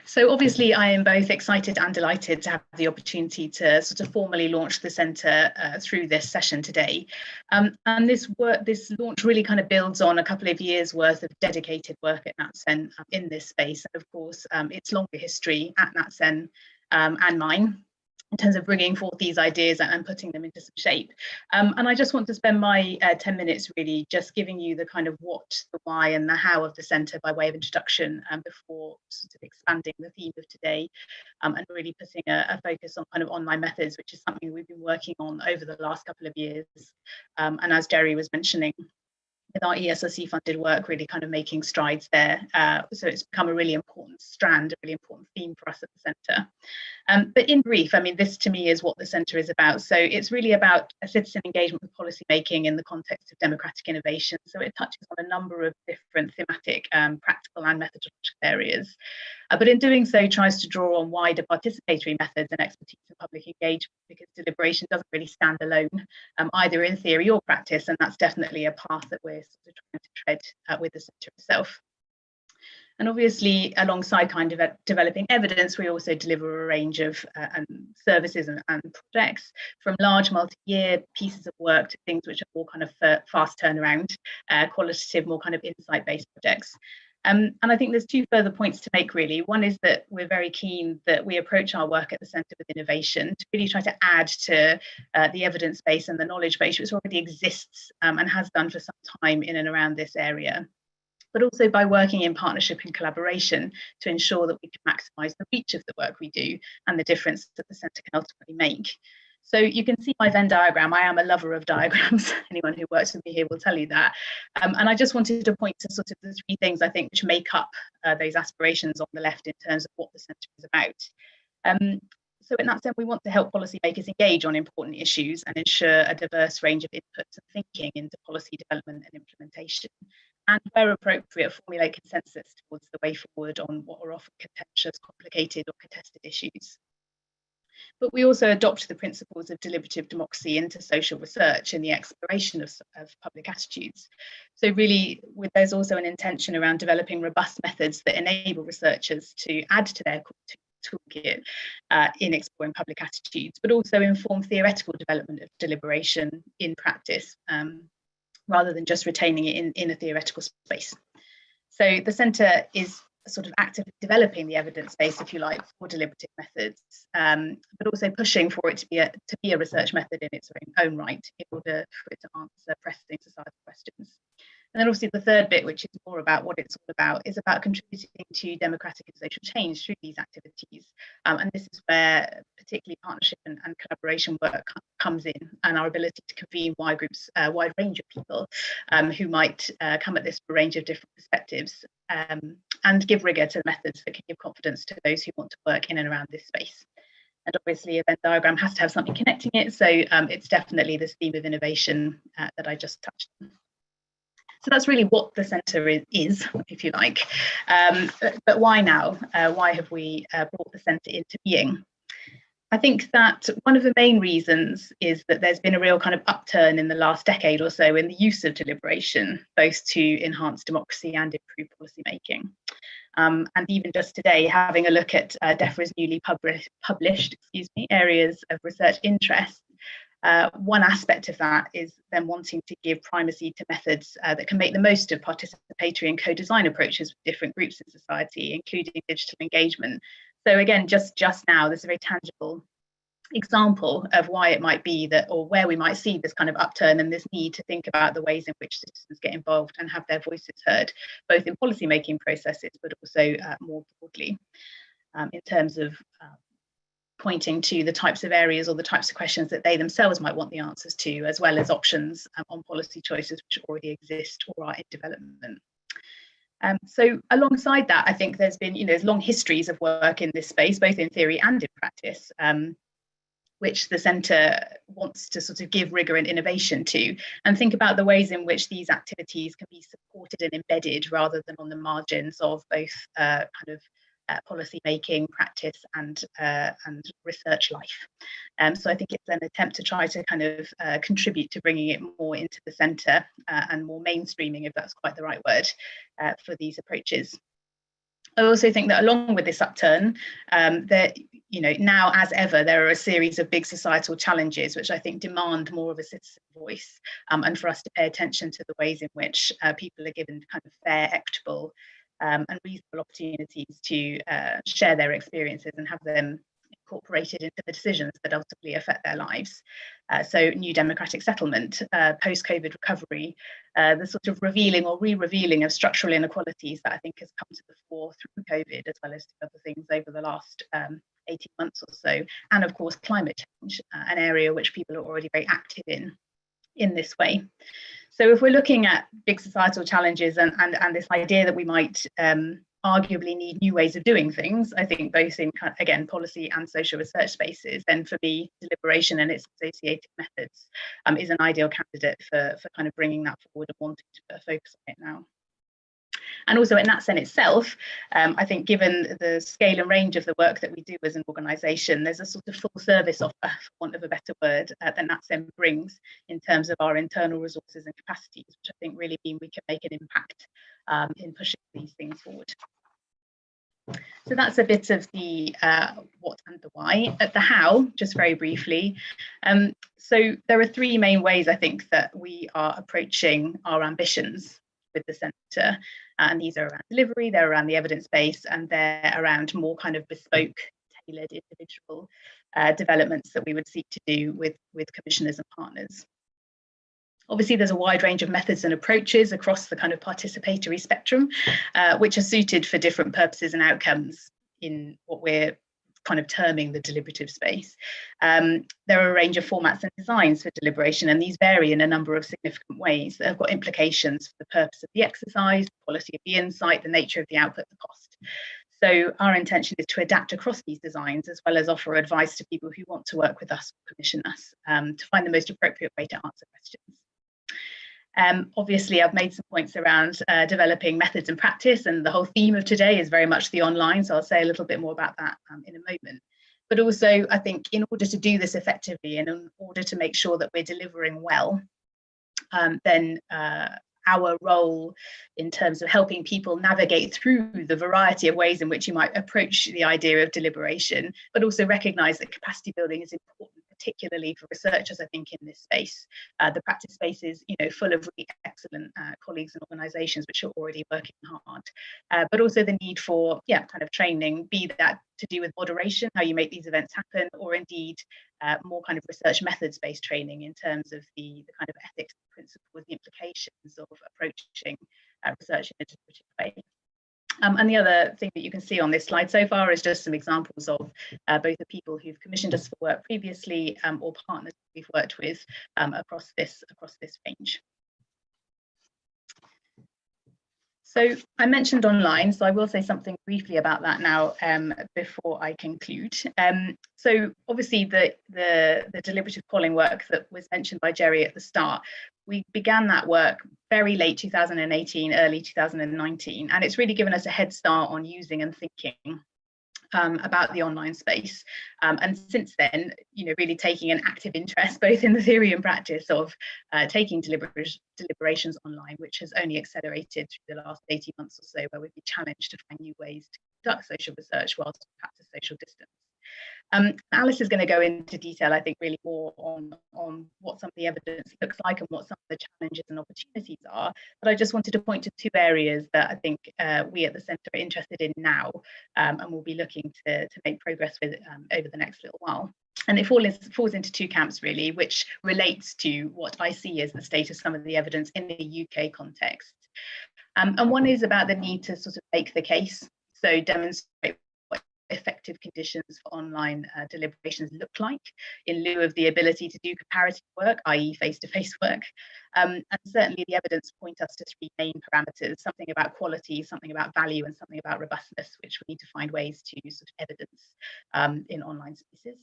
So obviously I am both excited and delighted to have the opportunity to sort of formally launch the centre through this session today. And this launch really kind of builds on a couple of years worth of dedicated work at NatCen in this space. And of course, its longer history at NatCen and mine, in terms of bringing forth these ideas and putting them into some shape. And I just want to spend my 10 minutes really just giving you the kind of what, the why and the how of the centre by way of introduction before sort of expanding the theme of today and really putting a focus on kind of online methods, which is something we've been working on over the last couple of years. And as Gerry was mentioning, with our ESRC funded work really kind of making strides there. So it's become a really important strand, a really important theme for us at the centre. But in brief, I mean, this to me is what the centre is about. So it's really about a citizen engagement with policy making in the context of democratic innovation. So it touches on a number of different thematic, practical and methodological areas. But in doing so, tries to draw on wider participatory methods and expertise in public engagement, because deliberation doesn't really stand alone, either in theory or practice, and that's definitely a path that we're sort of trying to tread with the centre itself. And obviously, alongside kind of developing evidence, we also deliver a range of services and projects, from large multi-year pieces of work to things which are more kind of fast turnaround, qualitative, more kind of insight-based projects. And I think there's two further points to make, really. One is that we're very keen that we approach our work at the centre with innovation, to really try to add to the evidence base and the knowledge base which already exists and has done for some time in and around this area, but also by working in partnership and collaboration to ensure that we can maximise the reach of the work we do and the difference that the centre can ultimately make. So you can see my Venn diagram. I am a lover of diagrams. Anyone who works with me here will tell you that. And I just wanted to point to sort of the three things I think which make up those aspirations on the left in terms of what the centre is about. So in that sense, we want to help policymakers engage on important issues and ensure a diverse range of inputs and thinking into policy development and implementation, and where appropriate, formulate consensus towards the way forward on what are often contentious, complicated or contested issues. But we also adopt the principles of deliberative democracy into social research in the exploration of public attitudes. So really, there's also an intention around developing robust methods that enable researchers to add to their toolkit in exploring public attitudes, but also inform theoretical development of deliberation in practice, rather than just retaining it in a theoretical space. So the centre is sort of actively developing the evidence base, if you like, for deliberative methods, but also pushing for it to be a research method in its own right, in order for it to answer pressing societal questions. And then obviously the third bit, which is more about what it's all about, is about contributing to democratic and social change through these activities. And this is where particularly partnership and collaboration work comes in, and our ability to convene wide range of people who might come at this from a range of different perspectives, and give rigour to methods that can give confidence to those who want to work in and around this space. And obviously a Venn diagram has to have something connecting it, so it's definitely this theme of innovation that I just touched on. So that's really what the centre is, if you like. But why now? Why have we brought the centre into being? I think that one of the main reasons is that there's been a real kind of upturn in the last decade or so in the use of deliberation, both to enhance democracy and improve policy making. And even just today, having a look at DEFRA's newly published areas of research interest, one aspect of that is them wanting to give primacy to methods that can make the most of participatory and co-design approaches with different groups in society, including digital engagement. So again, just now, there's a very tangible example of why it might be that, or where we might see this kind of upturn and this need to think about the ways in which citizens get involved and have their voices heard, both in policy-making processes, but also more broadly, in terms of pointing to the types of areas or the types of questions that they themselves might want the answers to, as well as options on policy choices which already exist or are in development. So alongside that, I think there's been, there's long histories of work in this space, both in theory and in practice, which the centre wants to sort of give rigour and innovation to, and think about the ways in which these activities can be supported and embedded rather than on the margins of both kind of policy making, practice and research life. So I think it's an attempt to try to kind of contribute to bringing it more into the centre and more mainstreaming, if that's quite the right word, for these approaches. I also think that along with this upturn, that now as ever, there are a series of big societal challenges which I think demand more of a citizen voice, and for us to pay attention to the ways in which people are given kind of fair, equitable, and reasonable opportunities to share their experiences and have them incorporated into the decisions that ultimately affect their lives. So new democratic settlement, post-COVID recovery, the sort of revealing or re-revealing of structural inequalities that I think has come to the fore through COVID, as well as other things over the last 18 months or so, and of course climate change, an area which people are already very active in this way. So if we're looking at big societal challenges and this idea that we might arguably need new ways of doing things, I think both in, again, policy and social research spaces, then for me, deliberation and its associated methods is an ideal candidate for kind of bringing that forward and wanting to focus on it now. And also in NatCen itself, I think given the scale and range of the work that we do as an organisation, there's a sort of full service offer, for want of a better word, that NatCen brings in terms of our internal resources and capacities, which I think really mean we can make an impact in pushing these things forward. So that's a bit of the what and the why. At the how, just very briefly. So there are three main ways I think that we are approaching our ambitions with the centre, and these are around delivery, they're around the evidence base, and they're around more kind of bespoke, tailored individual developments that we would seek to do with commissioners and partners. Obviously, there's a wide range of methods and approaches across the kind of participatory spectrum, which are suited for different purposes and outcomes in what we're kind of terming the deliberative space. There are a range of formats and designs for deliberation, and these vary in a number of significant ways that have got implications for the purpose of the exercise, the quality of the insight, the nature of the output, the cost. So our intention is to adapt across these designs, as well as offer advice to people who want to work with us or commission us to find the most appropriate way to answer questions. Obviously, I've made some points around developing methods and practice, and the whole theme of today is very much the online, so I'll say a little bit more about that in a moment. But also, I think in order to do this effectively and in order to make sure that we're delivering well, then our role in terms of helping people navigate through the variety of ways in which you might approach the idea of deliberation, but also recognise that capacity building is important, particularly for researchers, I think, in this space. The practice space is, full of really excellent colleagues and organisations which are already working hard, but also the need for, kind of training, be that to do with moderation, how you make these events happen, or indeed more kind of research methods-based training in terms of the kind of ethics principles, the implications of approaching research in a deliberative way. And the other thing that you can see on this slide so far is just some examples of both the people who've commissioned us for work previously or partners we've worked with across this range. So I mentioned online, so I will say something briefly about that now before I conclude. So obviously the deliberative polling work that was mentioned by Gerry at the start, we began that work very late 2018, early 2019, and it's really given us a head start on using and thinking about the online space. And since then, really taking an active interest both in the theory and practice of taking deliberations online, which has only accelerated through the last 18 months or so, where we've been challenged to find new ways to conduct social research whilst we practice social distance. Alice is going to go into detail, I think, really more on what some of the evidence looks like and what some of the challenges and opportunities are. But I just wanted to point to two areas that I think we at the Centre are interested in now and will be looking to make progress with over the next little while. And it falls into two camps, really, which relates to what I see as the state of some of the evidence in the UK context. And one is about the need to sort of make the case, so demonstrate what effective conditions for online deliberations look like in lieu of the ability to do comparative work, i.e. face-to-face work. And certainly the evidence point us to three main parameters, something about quality, something about value, and something about robustness, which we need to find ways to sort of evidence in online spaces.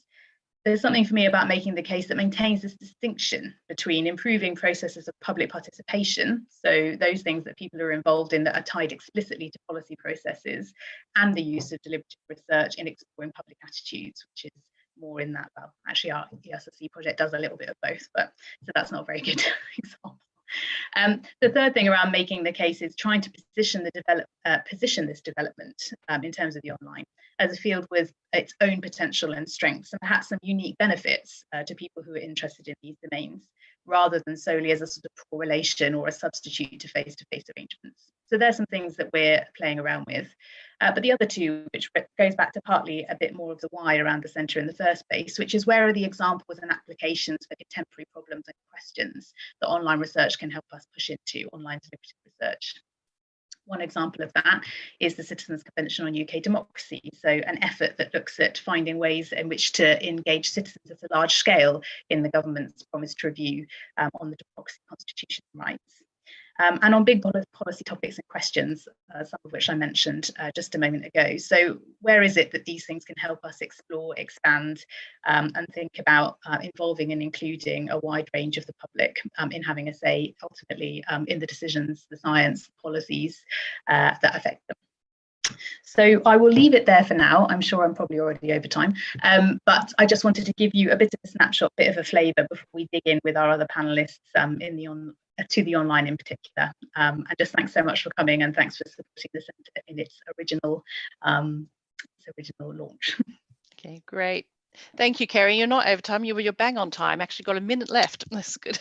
There's something for me about making the case that maintains this distinction between improving processes of public participation, so those things that people are involved in that are tied explicitly to policy processes, and the use of deliberative research in exploring public attitudes, which is more in that, well, actually our ESRC project does a little bit of both, but so that's not a very good example. The third thing around making the case is trying to position this development in terms of the online as a field with its own potential and strengths, and perhaps some unique benefits to people who are interested in these domains, rather than solely as a sort of correlation or a substitute to face-to-face arrangements. So there's some things that we're playing around with. But the other two, which goes back to partly a bit more of the why around the centre in the first place, which is where are the examples and applications for contemporary problems and questions that online research can help us push into, online deliberative research. One example of that is the Citizens Convention on UK Democracy, so an effort that looks at finding ways in which to engage citizens at a large scale in the government's promised review on the democracy, constitution and rights. And on big policy topics and questions, some of which I mentioned just a moment ago. So where is it that these things can help us explore, expand, and think about involving and including a wide range of the public in having a say, ultimately, in the decisions, the science, policies that affect them. So I will leave it there for now. I'm sure I'm probably already over time, but I just wanted to give you a bit of a snapshot, bit of a flavour before we dig in with our other panellists to the online in particular. And just thanks so much for coming, and thanks for supporting the centre in its original launch. Okay, great. Thank you, Ceri. You're not over time. You're bang on time. Actually got a minute left. That's good.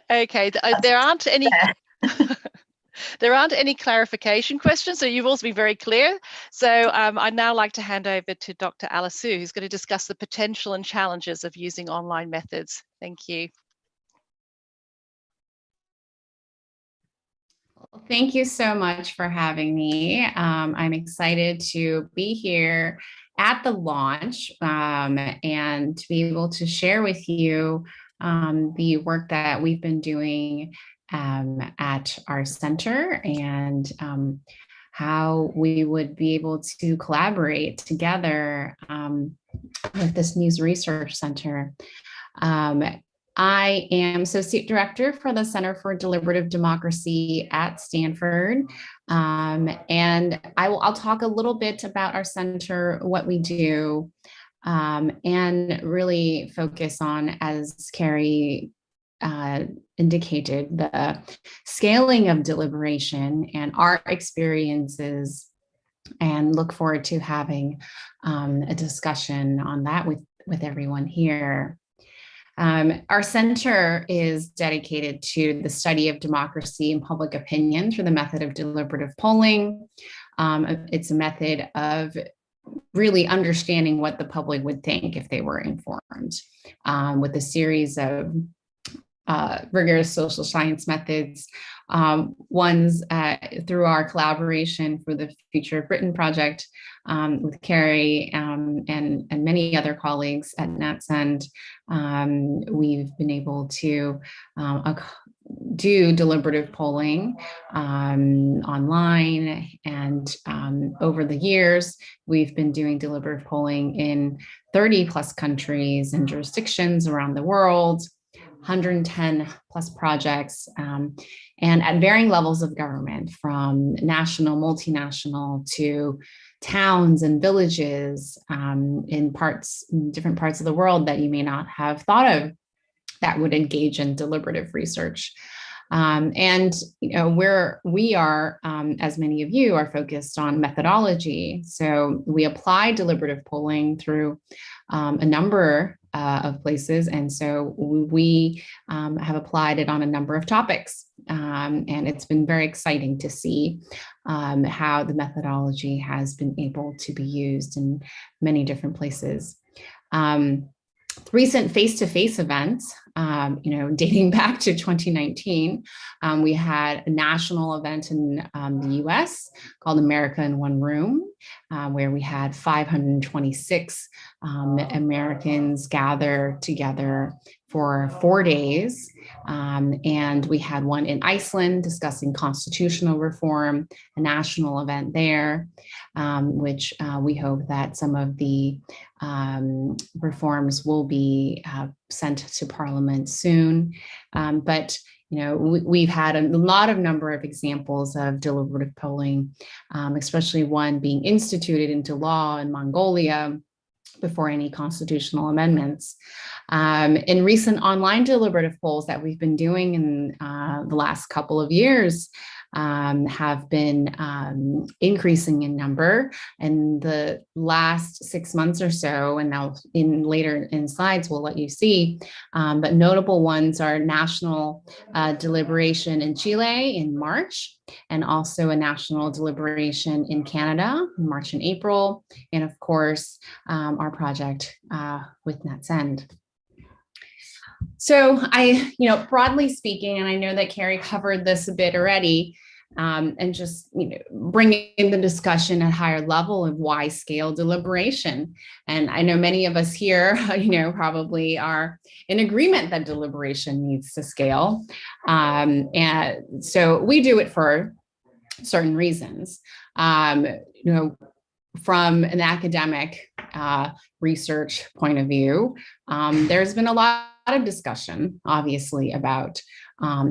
Okay, there aren't any. There aren't any clarification questions, so you've also been very clear. So I'd now like to hand over to Dr. Alice Siu, who's going to discuss the potential and challenges of using online methods. Thank you. Thank you so much for having me. I'm excited to be here at the launch and to be able to share with you the work that we've been doing at our center and how we would be able to collaborate together with this News Research Center. I am Associate Director for the Center for Deliberative Democracy at Stanford. And I'll talk a little bit about our center, what we do, and really focus on, as Ceri indicated, the scaling of deliberation and our experiences, and look forward to having a discussion on that with everyone here. Our center is dedicated to the study of democracy and public opinion through the method of deliberative polling. It's a method of really understanding what the public would think if they were informed, with a series of rigorous social science methods, ones through our collaboration for the Future of Britain project with Gerry and many other colleagues at NatCen. We've been able to do deliberative polling online, and over the years, we've been doing deliberative polling in 30 plus countries and jurisdictions around the world, 110 plus projects, and at varying levels of government, from national, multinational, to towns and villages in different parts of the world that you may not have thought of that would engage in deliberative research. And we are, as many of you are, focused on methodology. So we apply deliberative polling through a number of places. And so we have applied it on a number of topics. And it's been very exciting to see how the methodology has been able to be used in many different places. Recent face-to-face events, dating back to 2019, we had a national event in the US called America in One Room, where we had 526 Americans gather together for 4 days. And we had one in Iceland discussing constitutional reform, a national event there, which we hope that some of the reforms will be sent to Parliament soon. But we've had a number of examples of deliberative polling, especially one being instituted into law in Mongolia, before any constitutional amendments. In recent online deliberative polls that we've been doing in the last couple of years have been increasing in number. In the last 6 months or so, and now later in slides, we'll let you see, but notable ones are national deliberation in Chile in March, and also a national deliberation in Canada in March and April, and of course, our project with NatCen. So broadly speaking, and I know that Ceri covered this a bit already, and just bringing in the discussion at higher level of why scale deliberation. And I know many of us here, probably are in agreement that deliberation needs to scale. And so we do it for certain reasons. From an academic research point of view, there's been a lot of discussion, obviously, about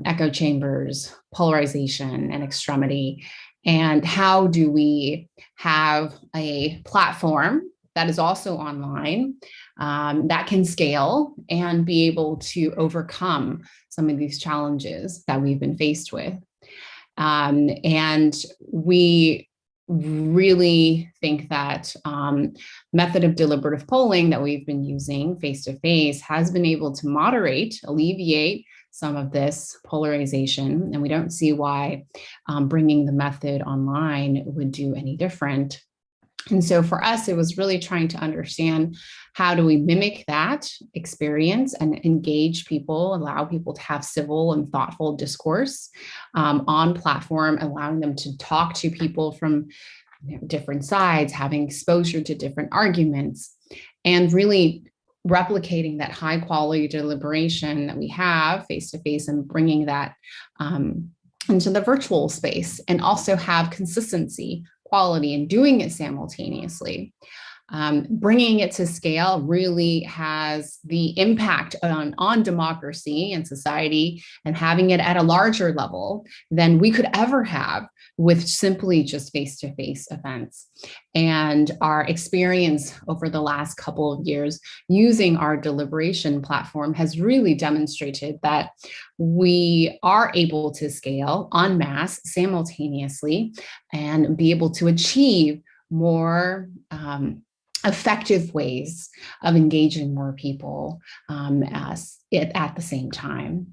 echo chambers, polarization, and extremity, and how do we have a platform that is also online that can scale and be able to overcome some of these challenges that we've been faced with. And we really think that method of deliberative polling that we've been using face-to-face has been able to alleviate some of this polarization, and we don't see why bringing the method online would do any different. And so for us, it was really trying to understand, how do we mimic that experience and engage people, allow people to have civil and thoughtful discourse on platform, allowing them to talk to people from different sides, having exposure to different arguments, and really replicating that high quality deliberation that we have face-to-face and bringing that into the virtual space, and also have consistency, quality, and doing it simultaneously. Bringing it to scale really has the impact on democracy and society, and having it at a larger level than we could ever have with simply just face-to-face events. And our experience over the last couple of years using our deliberation platform has really demonstrated that we are able to scale en masse simultaneously and be able to achieve more effective ways of engaging more people at the same time.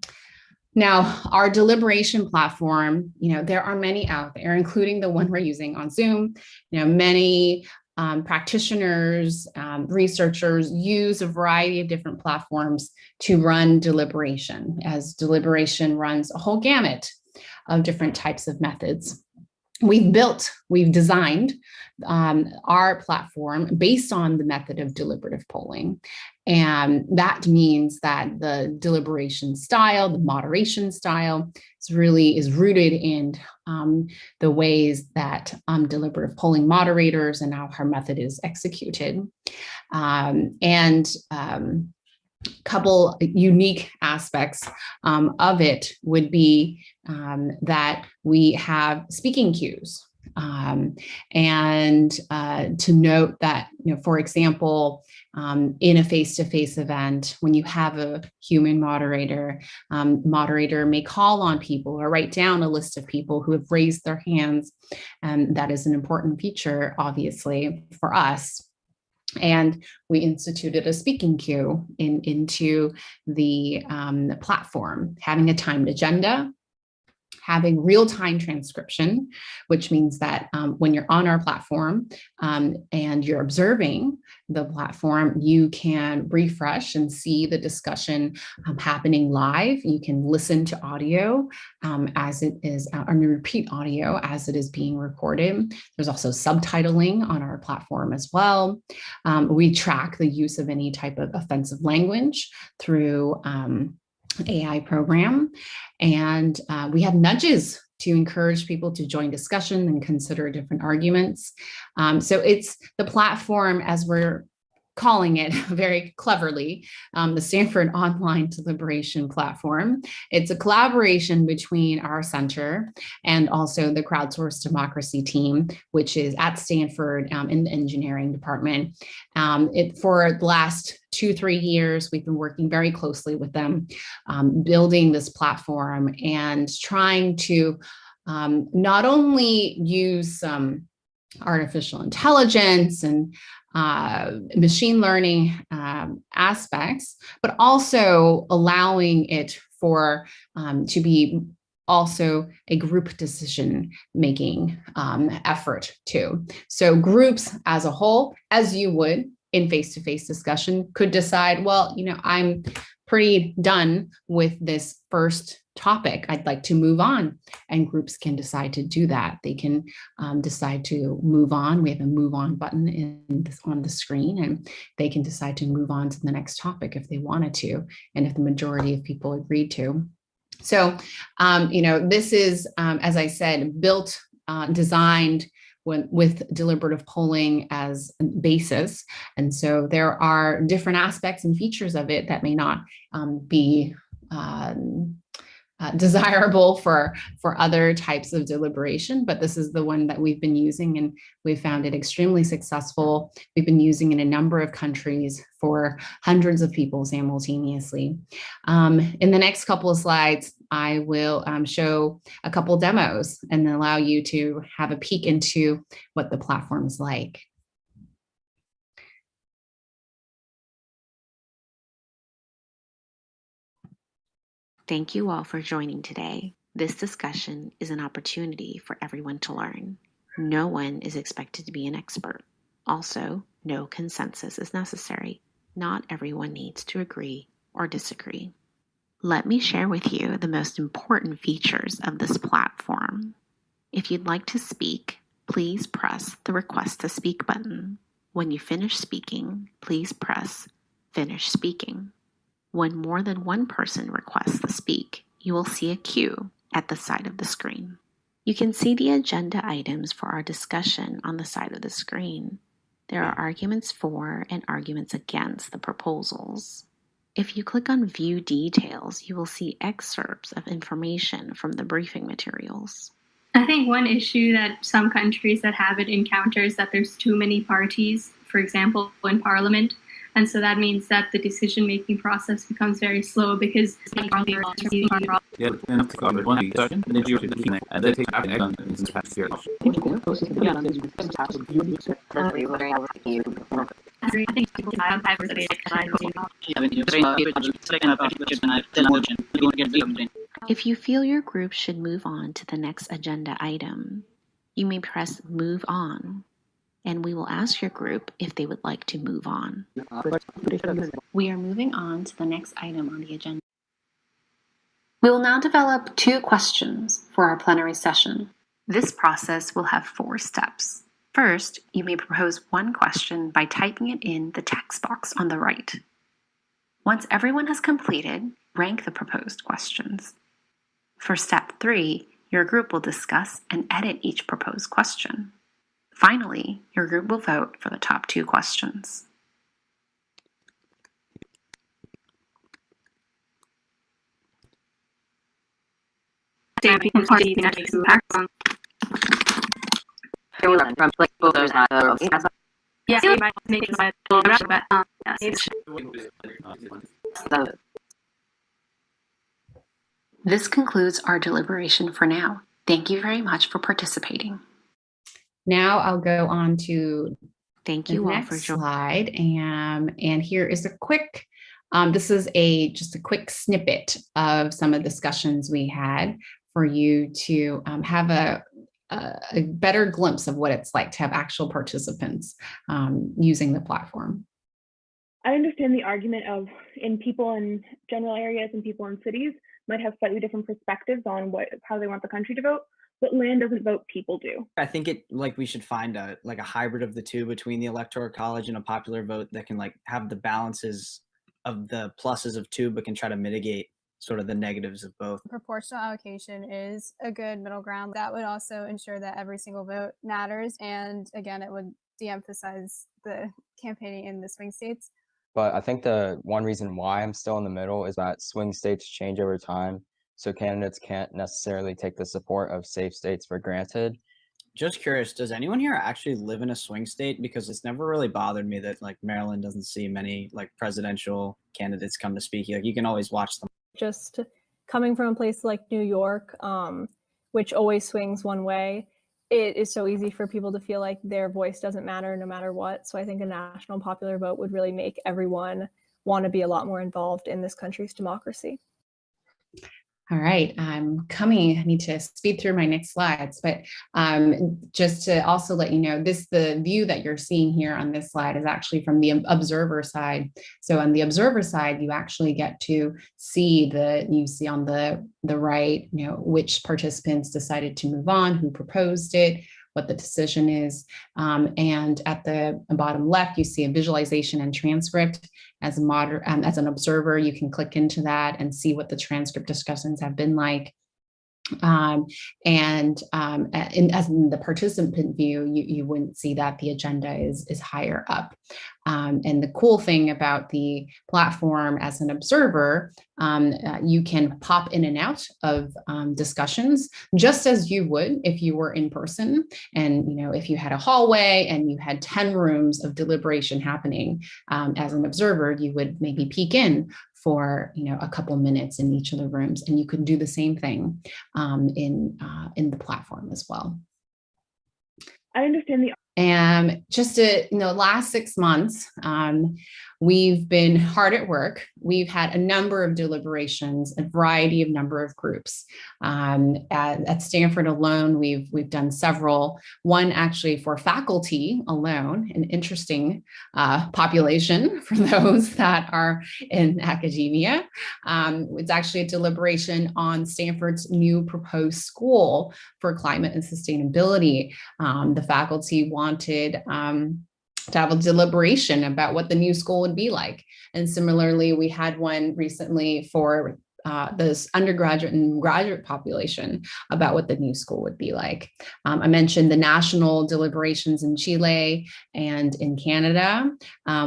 Now, our deliberation platform, there are many out there, including the one we're using on Zoom. Many practitioners, researchers use a variety of different platforms to run deliberation, as deliberation runs a whole gamut of different types of methods. We've designed our platform based on the method of deliberative polling. And that means that the deliberation style, the moderation style is rooted in the ways that deliberative polling moderators and how our method is executed. Couple unique aspects of it would be that we have speaking cues. And to note that, for example, in a face-to-face event, when you have a human moderator, moderator may call on people or write down a list of people who have raised their hands. And that is an important feature, obviously, for us. And we instituted a speaking queue into the platform, having a timed agenda, having real-time transcription, which means that when you're on our platform and you're observing the platform, you can refresh and see the discussion happening live. You can listen to audio as it is, or repeat audio as it is being recorded. There's also subtitling on our platform as well. We track the use of any type of offensive language through AI program. And we have nudges to encourage people to join discussion and consider different arguments. So it's the platform, as we're calling it very cleverly the Stanford Online Deliberation Platform. It's a collaboration between our center and also the Crowdsourced Democracy team, which is at Stanford in the engineering department. For the last 2-3 years, we've been working very closely with them, building this platform and trying to not only use artificial intelligence and machine learning aspects, but also allowing it for to be also a group decision-making effort too. So groups as a whole, as you would in face-to-face discussion, could decide, well, I'm pretty done with this first topic. I'd like to move on. And groups can decide to do that. They can decide to move on. We have a move on button on the screen, and they can decide to move on to the next topic if they wanted to, and if the majority of people agreed to. So, this is, as I said, built, designed with deliberative polling as a basis. And so there are different aspects and features of it that may not be desirable for other types of deliberation, but this is the one that we've been using, and we've found it extremely successful. We've been using it in a number of countries for hundreds of people simultaneously. In the next couple of slides, I will show a couple demos and allow you to have a peek into what the platform is like. Thank you all for joining today. This discussion is an opportunity for everyone to learn. No one is expected to be an expert. Also, no consensus is necessary. Not everyone needs to agree or disagree. Let me share with you the most important features of this platform. If you'd like to speak, please press the Request to Speak button. When you finish speaking, please press Finish Speaking. When more than one person requests to speak, you will see a queue at the side of the screen. You can see the agenda items for our discussion on the side of the screen. There are arguments for and arguments against the proposals. If you click on View Details, you will see excerpts of information from the briefing materials. I think one issue that some countries that have it encounter is that there's too many parties, for example, in Parliament. And so that means that the decision-making process becomes very slow because If you feel your group should move on to the next agenda item, you may press Move On, and we will ask your group if they would like to move on. We are moving on to the next item on the agenda. We will now develop 2 questions for our plenary session. This process will have 4 steps. First, you may propose one question by typing it in the text box on the right. Once everyone has completed, rank the proposed questions. For step 3, your group will discuss and edit each proposed question. Finally, your group will vote for the top 2 questions. This concludes our deliberation for now. Thank you very much for participating. Now I'll go on to Thank the you all next for joining. slide, and here is a quick. This is just a quick snippet of some of the discussions we had for you to have a better glimpse of what it's like to have actual participants using the platform. I understand the argument of people in general areas and people in cities might have slightly different perspectives on how they want the country to vote, but land doesn't vote, people do. I think we should find a hybrid of the two between the Electoral College and a popular vote that can have the balances of the pluses of two, but can try to mitigate sort of the negatives of both. Proportional allocation is a good middle ground. That would also ensure that every single vote matters. And again, it would de-emphasize the campaigning in the swing states. But I think the one reason why I'm still in the middle is that swing states change over time. So candidates can't necessarily take the support of safe states for granted. Just curious, does anyone here actually live in a swing state? Because it's never really bothered me that like Maryland doesn't see many like presidential candidates come to speak. Like you can always watch them. Just coming from a place like New York, which always swings one way, it is so easy for people to feel like their voice doesn't matter no matter what. So I think a national popular vote would really make everyone want to be a lot more involved in this country's democracy. All right, I'm coming. I need to speed through my next slides, but just to also let you know, the view that you're seeing here on this slide is actually from the observer side. So on the observer side, you actually get to see you see on the right, which participants decided to move on, who proposed it, what the decision is. And at the bottom left, you see a visualization and transcript. As an observer, you can click into that and see what the transcript discussions have been like. As in the participant view, you wouldn't see that the agenda is higher up. And the cool thing about the platform as an observer, you can pop in and out of discussions just as you would if you were in person. And if you had a hallway and you had 10 rooms of deliberation happening, as an observer, you would maybe peek in for a couple minutes in each of the rooms, and you can do the same thing in the platform as well. I understand the. And just last 6 months, we've been hard at work. We've had a number of deliberations, a variety of number of groups. At Stanford alone, we've done several. One actually for faculty alone, an interesting population for those that are in academia. It's actually a deliberation on Stanford's new proposed school for climate and sustainability. The faculty wanted to have a deliberation about what the new school would be like. And similarly, we had one recently for this undergraduate and graduate population about what the new school would be like. I mentioned the national deliberations in Chile and in Canada.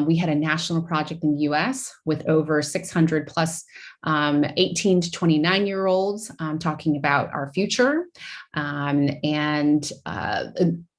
We had a national project in the US with over 600 plus 18 to 29-year-olds talking about our future.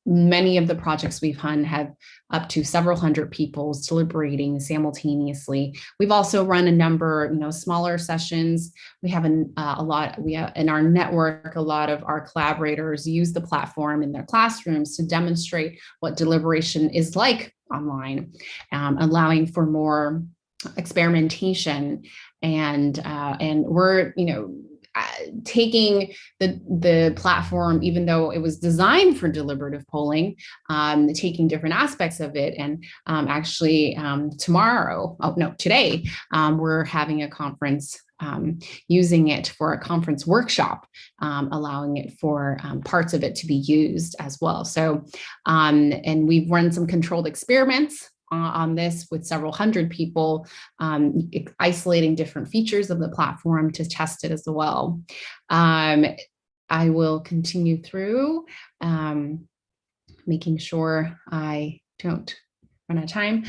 Many of the projects we've run have up to several hundred people deliberating simultaneously. We've also run a number, smaller sessions. We have in our network, a lot of our collaborators use the platform in their classrooms to demonstrate what deliberation is like online, allowing for more experimentation. And we're, taking the platform, even though it was designed for deliberative polling, taking different aspects of it. And today, we're having a conference using it for a conference workshop, allowing it for parts of it to be used as well. So, and we've run some controlled experiments on this with several hundred people, isolating different features of the platform to test it as well. I will continue through, making sure I don't run out of time.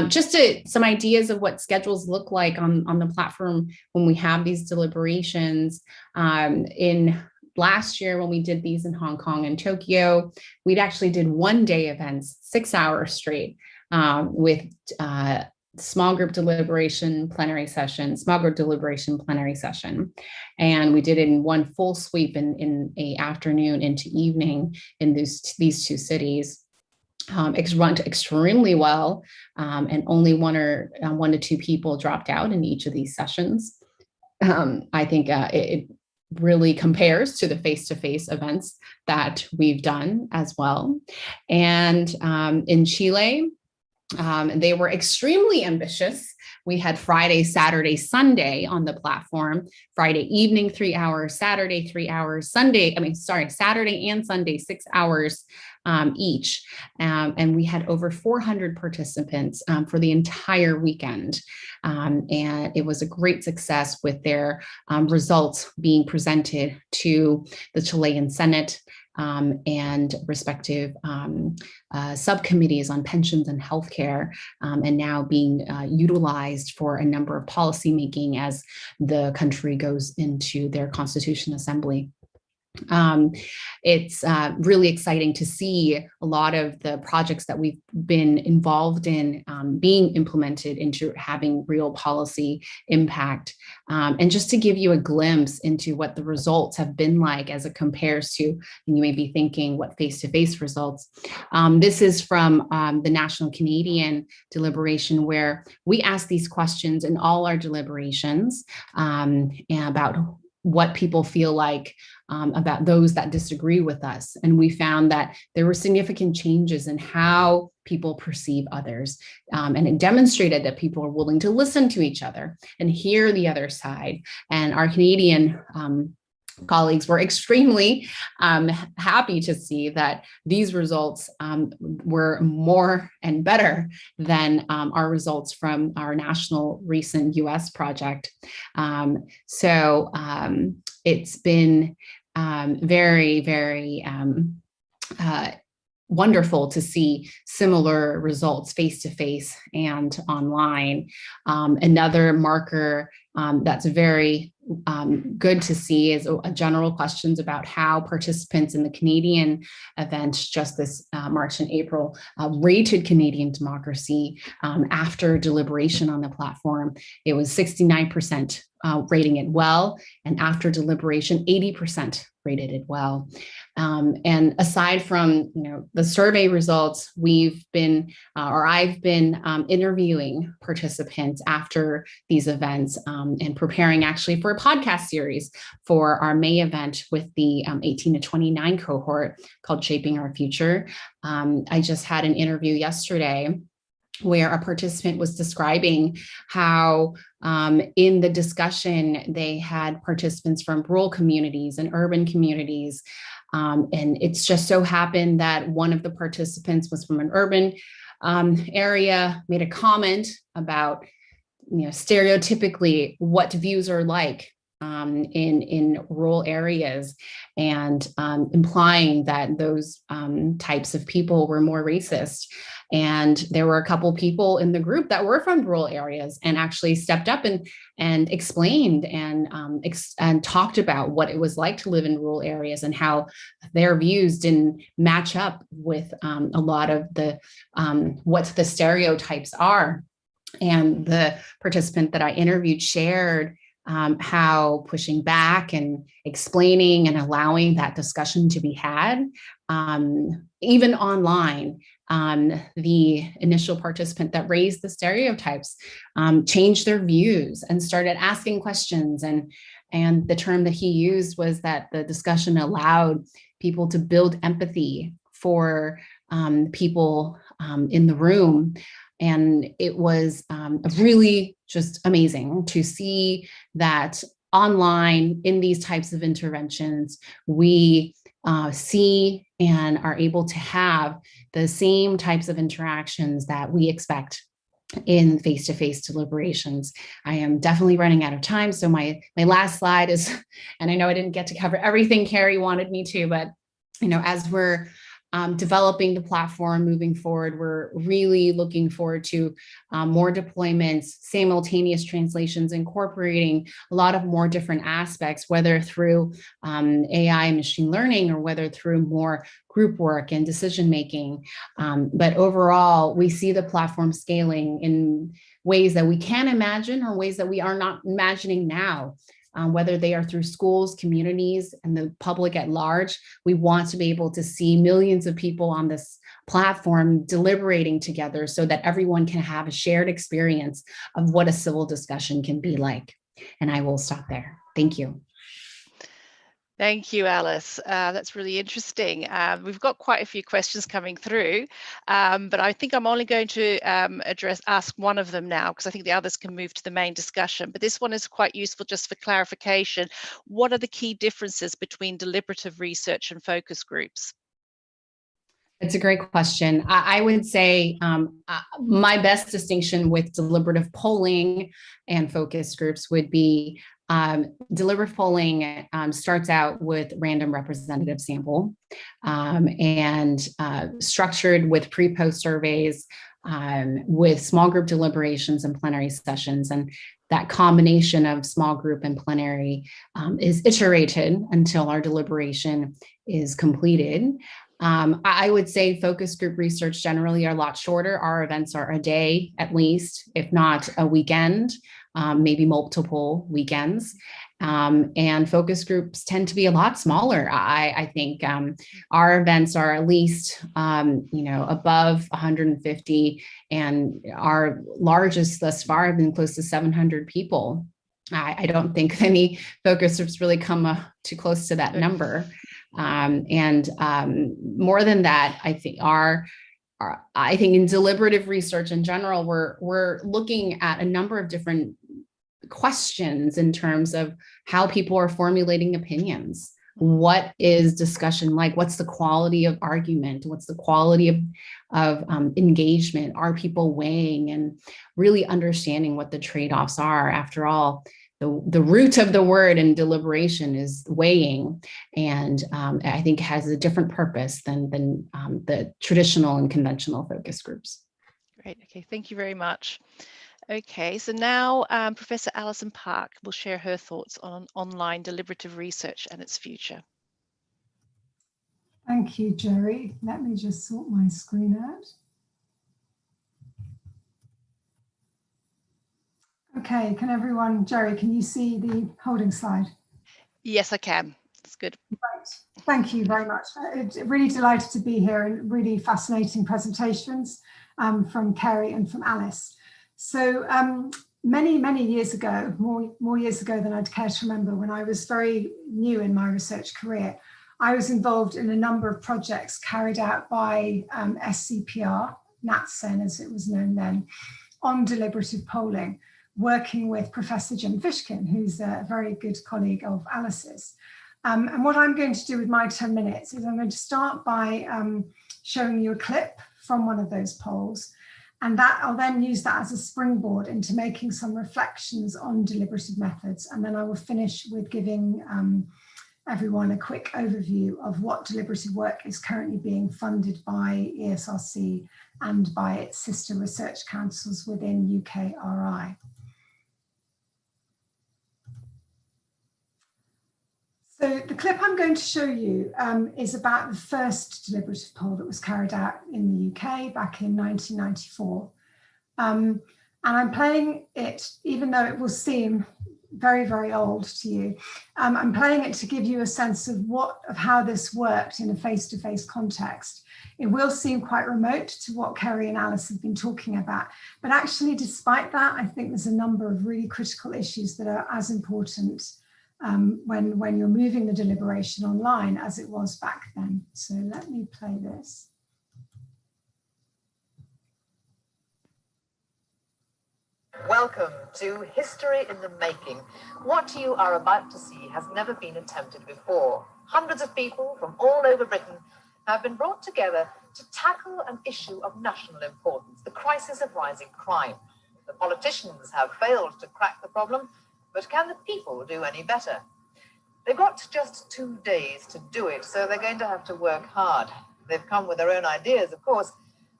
Just some ideas of what schedules look like on the platform when we have these deliberations. In last year, when we did these in Hong Kong and Tokyo, we'd actually did one-day events, 6 hours straight, with small group deliberation plenary session, and we did it in one full sweep in a afternoon into evening in these two cities. It's run extremely well, and only one to two people dropped out in each of these sessions. I think it really compares to the face-to-face events that we've done as well. And in Chile, they were extremely ambitious. We had Friday, Saturday, Sunday on the platform. Friday evening, 3 hours, Saturday, 3 hours, Saturday and Sunday, 6 hours each. And we had over 400 participants for the entire weekend. And it was a great success with their results being presented to the Chilean Senate and respective subcommittees on pensions and healthcare, and now being utilized for a number of policymaking as the country goes into their Constitution Assembly. It's really exciting to see a lot of the projects that we've been involved in being implemented into having real policy impact. And just to give you a glimpse into what the results have been like as it compares to, and you may be thinking, what face-to-face results. This is from the National Canadian Deliberation, where we ask these questions in all our deliberations about what people feel like about those that disagree with us. And we found that there were significant changes in how people perceive others. And it demonstrated that people are willing to listen to each other and hear the other side. And our Canadian colleagues were extremely happy to see that these results were more and better than our results from our national recent US project. So it's been very, very wonderful to see similar results face-to-face and online. Another marker that's very good to see is general questions about how participants in the Canadian event just this March and April rated Canadian democracy after deliberation on the platform. It was 69% rating it well, and after deliberation, 80% rated it well. And aside from the survey results, we've been, or I've been interviewing participants after these events and preparing actually for a podcast series for our May event with the 18 to 29 cohort called Shaping Our Future. I just had an interview yesterday where a participant was describing how in the discussion, they had participants from rural communities and urban communities. And it's just so happened that one of the participants was from an urban area, made a comment about, stereotypically what views are like in rural areas, and implying that those types of people were more racist. And there were a couple people in the group that were from rural areas and actually stepped up and explained and talked about what it was like to live in rural areas and how their views didn't match up with a lot of the what the stereotypes are. And the participant that I interviewed shared how pushing back and explaining and allowing that discussion to be had, even online, the initial participant that raised the stereotypes changed their views and started asking questions. And the term that he used was that the discussion allowed people to build empathy for people in the room. And it was really just amazing to see that online in these types of interventions, we see and are able to have the same types of interactions that we expect in face-to-face deliberations. I am definitely running out of time. So my last slide is, and I know I didn't get to cover everything Ceri wanted me to, but as we're developing the platform moving forward, we're really looking forward to more deployments, simultaneous translations, incorporating a lot of more different aspects, whether through AI and machine learning or whether through more group work and decision making. But overall, we see the platform scaling in ways that we can imagine or ways that we are not imagining now. Whether they are through schools, communities, and the public at large, we want to be able to see millions of people on this platform deliberating together so that everyone can have a shared experience of what a civil discussion can be like. And I will stop there. Thank you. Thank you, Alice. That's really interesting. We've got quite a few questions coming through, but I think I'm only going to ask one of them now, because I think the others can move to the main discussion. But this one is quite useful just for clarification. What are the key differences between deliberative research and focus groups? It's a great question. I would say my best distinction with deliberative polling and focus groups would be Deliberative polling starts out with random representative sample and structured with pre-post surveys, with small group deliberations and plenary sessions. And that combination of small group and plenary is iterated until our deliberation is completed. I would say focus group research generally are a lot shorter. Our events are a day at least, if not a weekend, maybe multiple weekends. And focus groups tend to be a lot smaller. I think our events are at least, above 150, and our largest thus far have been close to 700 people. I don't think any focus groups really come too close to that number. And more than that, I think I think in deliberative research in general, we're looking at a number of different questions in terms of how people are formulating opinions. What is discussion like? What's the quality of argument? What's the quality of engagement? Are people weighing and really understanding what the trade-offs are? After all, the root of the word in deliberation is weighing, and I think has a different purpose than the traditional and conventional focus groups. Great. Okay, thank you very much. Okay, so now Professor Alison Park will share her thoughts on online deliberative research and its future. Thank you, Gerry. Let me just sort my screen out. Okay, can everyone, Gerry, can you see the holding slide? Yes, I can. That's good. Right. Thank you very much. Really delighted to be here, and really fascinating presentations from Ceri and from Alice. So many years ago, more years ago than I'd care to remember, when I was very new in my research career, I was involved in a number of projects carried out by SCPR, NatCen as it was known then, on deliberative polling, working with Professor Jim Fishkin, who's a very good colleague of Alice's. And what I'm going to do with my 10 minutes is I'm going to start by showing you a clip from one of those polls, and that I'll then use that as a springboard into making some reflections on deliberative methods. And then I will finish with giving everyone a quick overview of what deliberative work is currently being funded by ESRC and by its sister research councils within UKRI. So the clip I'm going to show you is about the first deliberative poll that was carried out in the UK back in 1994. And I'm playing it, even though it will seem very, very old to you. I'm playing it to give you a sense of how this worked in a face-to-face context. It will seem quite remote to what Ceri and Alice have been talking about, but actually, despite that, I think there's a number of really critical issues that are as important when you're moving the deliberation online as it was back then. So let me play this. Welcome to History in the Making. What you are about to see has never been attempted before. Hundreds of people from all over Britain have been brought together to tackle an issue of national importance, the crisis of rising crime. The politicians have failed to crack the problem, but can the people do any better? They've got just 2 days to do it, so they're going to have to work hard. They've come with their own ideas, of course,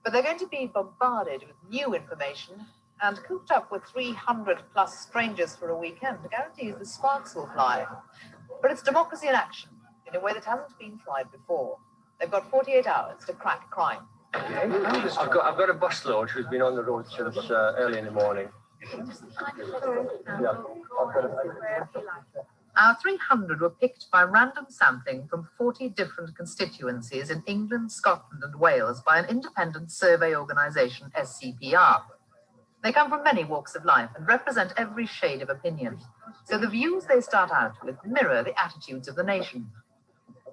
but they're going to be bombarded with new information, and cooped up with 300 plus strangers for a weekend guarantees the sparks will fly. But it's democracy in action in a way that hasn't been tried before. They've got 48 hours to crack crime. I've got a busload who's been on the road since early in the morning. Our 300 were picked by random sampling from 40 different constituencies in England, Scotland and Wales by an independent survey organisation, SCPR. They come from many walks of life and represent every shade of opinion. So the views they start out with mirror the attitudes of the nation.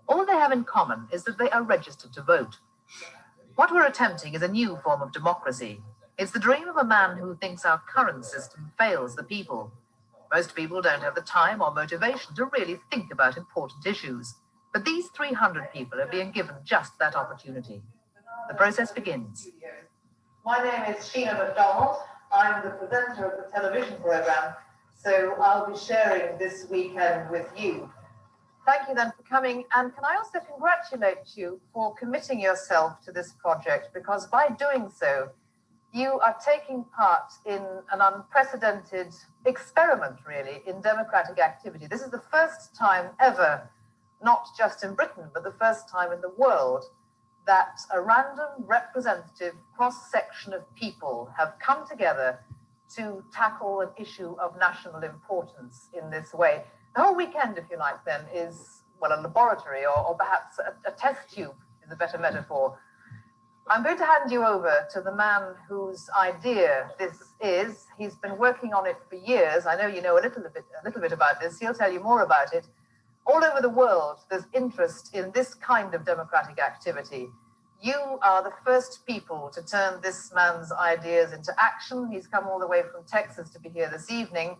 All they have in common is that they are registered to vote. What we're attempting is a new form of democracy. It's the dream of a man who thinks our current system fails the people. Most people don't have the time or motivation to really think about important issues. But these 300 people are being given just that opportunity. The process begins. My name is Sheena MacDonald. I'm the presenter of the television program So I'll be sharing this weekend with you. Thank you then for coming. And can I also congratulate you for committing yourself to this project, because by doing so, you are taking part in an unprecedented experiment, really, in democratic activity. This is the first time ever, not just in Britain, but the first time in the world, that a random representative cross-section of people have come together to tackle an issue of national importance in this way. The whole weekend, if you like, then, is, well, a laboratory, or perhaps a test tube is a better metaphor. I'm going to hand you over to the man whose idea this is. He's been working on it for years. I know you know a little bit about this. He'll tell you more about it. All over the world, there's interest in this kind of democratic activity. You are the first people to turn this man's ideas into action. He's come all the way from Texas to be here this evening.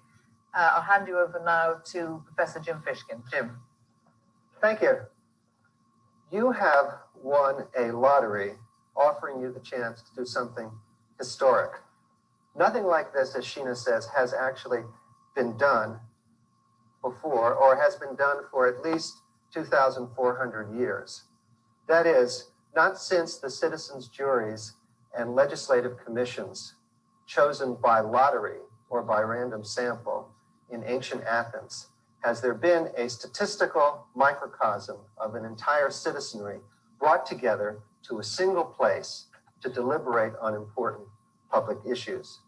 I'll hand you over now to Professor Jim Fishkin. Jim. Thank you. You have won a lottery offering you the chance to do something historic. Nothing like this, as Sheena says, has actually been done before, or has been done for at least 2,400 years. That is, not since the citizens' juries and legislative commissions chosen by lottery or by random sample in ancient Athens has there been a statistical microcosm of an entire citizenry brought together to a single place to deliberate on important public issues.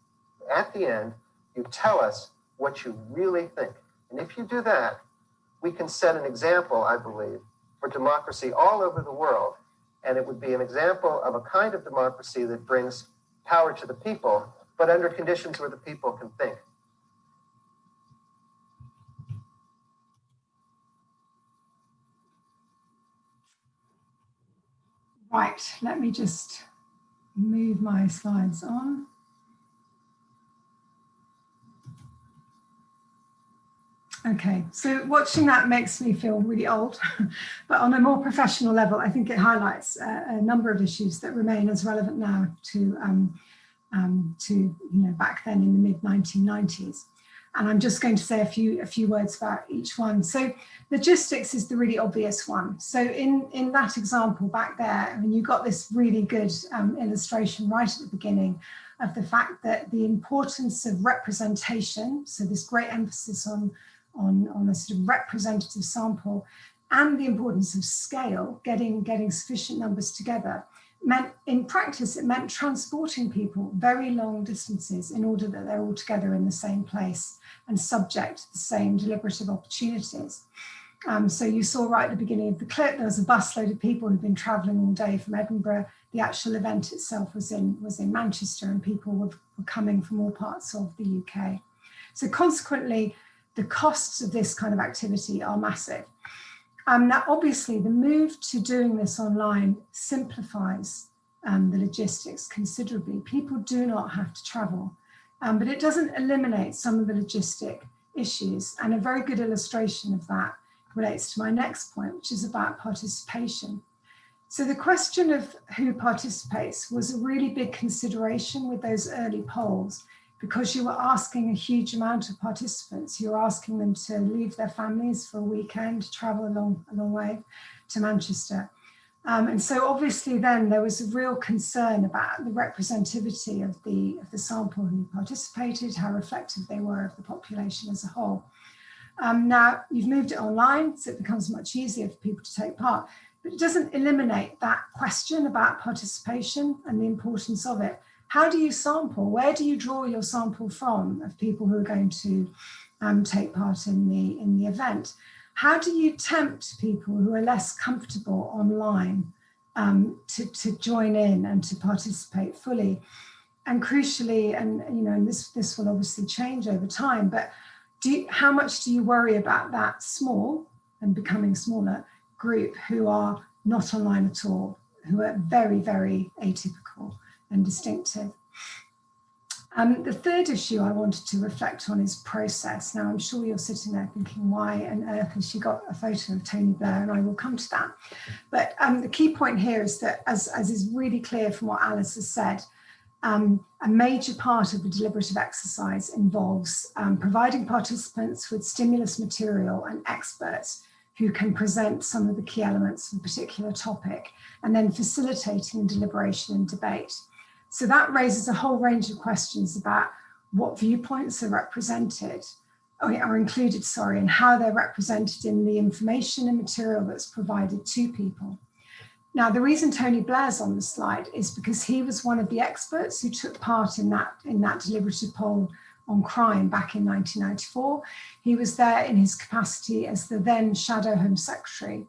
At the end, you tell us what you really think. And if you do that, we can set an example, I believe, for democracy all over the world. And it would be an example of a kind of democracy that brings power to the people, but under conditions where the people can think. Right, let me just move my slides on. Okay, so watching that makes me feel really old, but on a more professional level, I think it highlights a number of issues that remain as relevant now to back then in the mid-1990s. And I'm just going to say a few words about each one. So logistics is the really obvious one. So in that example back there, I mean, you got this really good illustration right at the beginning of the fact that the importance of representation, so this great emphasis on a sort of representative sample, and the importance of scale, getting sufficient numbers together, meant, in practice, it meant transporting people very long distances in order that they're all together in the same place and subject to the same deliberative opportunities. So you saw right at the beginning of the clip, there was a busload of people who'd been travelling all day from Edinburgh. The actual event itself was in Manchester, and people were coming from all parts of the UK. So consequently, the costs of this kind of activity are massive. Now, obviously, the move to doing this online simplifies the logistics considerably. People do not have to travel, but it doesn't eliminate some of the logistic issues. And a very good illustration of that relates to my next point, which is about participation. So the question of who participates was a really big consideration with those early polls, because you were asking a huge amount of participants. You were asking them to leave their families for a weekend, to travel a long way to Manchester. And so obviously then there was a real concern about the representativity of the sample who participated, how reflective they were of the population as a whole. Now you've moved it online, so it becomes much easier for people to take part, but it doesn't eliminate that question about participation and the importance of it. How do you sample? Where do you draw your sample from of people who are going to take part in the event? How do you tempt people who are less comfortable online to join in and to participate fully? And crucially, and this will obviously change over time, but how much do you worry about that small and becoming smaller group who are not online at all, who are very, very atypical and distinctive? The third issue I wanted to reflect on is process. Now, I'm sure you're sitting there thinking, why on earth has she got a photo of Tony Blair? And I will come to that. But the key point here is that, as is really clear from what Alice has said, a major part of the deliberative exercise involves providing participants with stimulus material and experts who can present some of the key elements of a particular topic, and then facilitating deliberation and debate. So that raises a whole range of questions about what viewpoints are represented, are included, and how they're represented in the information and material that's provided to people. Now, the reason Tony Blair's on the slide is because he was one of the experts who took part in that deliberative poll on crime back in 1994. He was there in his capacity as the then Shadow Home Secretary.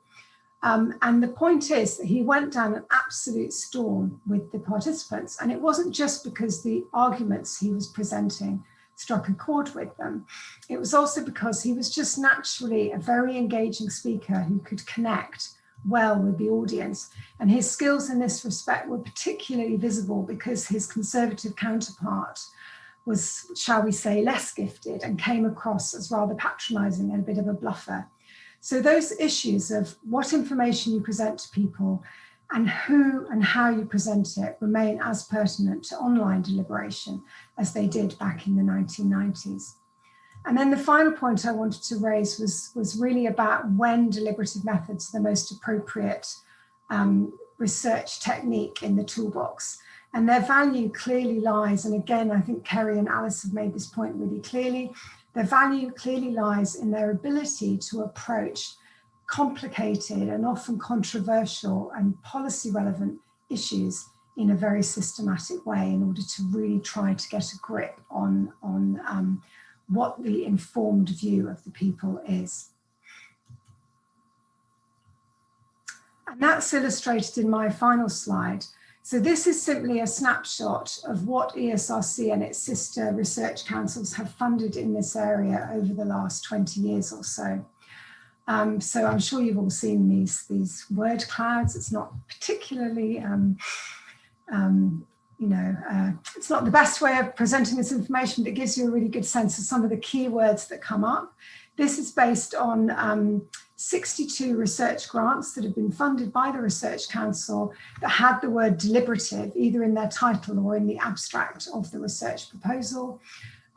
And the point is that he went down an absolute storm with the participants. And it wasn't just because the arguments he was presenting struck a chord with them. It was also because he was just naturally a very engaging speaker who could connect well with the audience. And his skills in this respect were particularly visible because his Conservative counterpart was, shall we say, less gifted and came across as rather patronising and a bit of a bluffer. So those issues of what information you present to people and who and how you present it remain as pertinent to online deliberation as they did back in the 1990s. And then the final point I wanted to raise was really about when deliberative methods are the most appropriate research technique in the toolbox. And their value clearly lies, and again, I think Gerry and Alice have made this point really clearly, their value clearly lies in their ability to approach complicated and often controversial and policy relevant issues in a very systematic way in order to really try to get a grip on what the informed view of the people is. And that's illustrated in my final slide. So this is simply a snapshot of what ESRC and its sister research councils have funded in this area over the last 20 years or so. So I'm sure you've all seen these word clouds. It's not particularly, it's not the best way of presenting this information, but it gives you a really good sense of some of the key words that come up. This is based on 62 research grants that have been funded by the Research Council that had the word deliberative either in their title or in the abstract of the research proposal.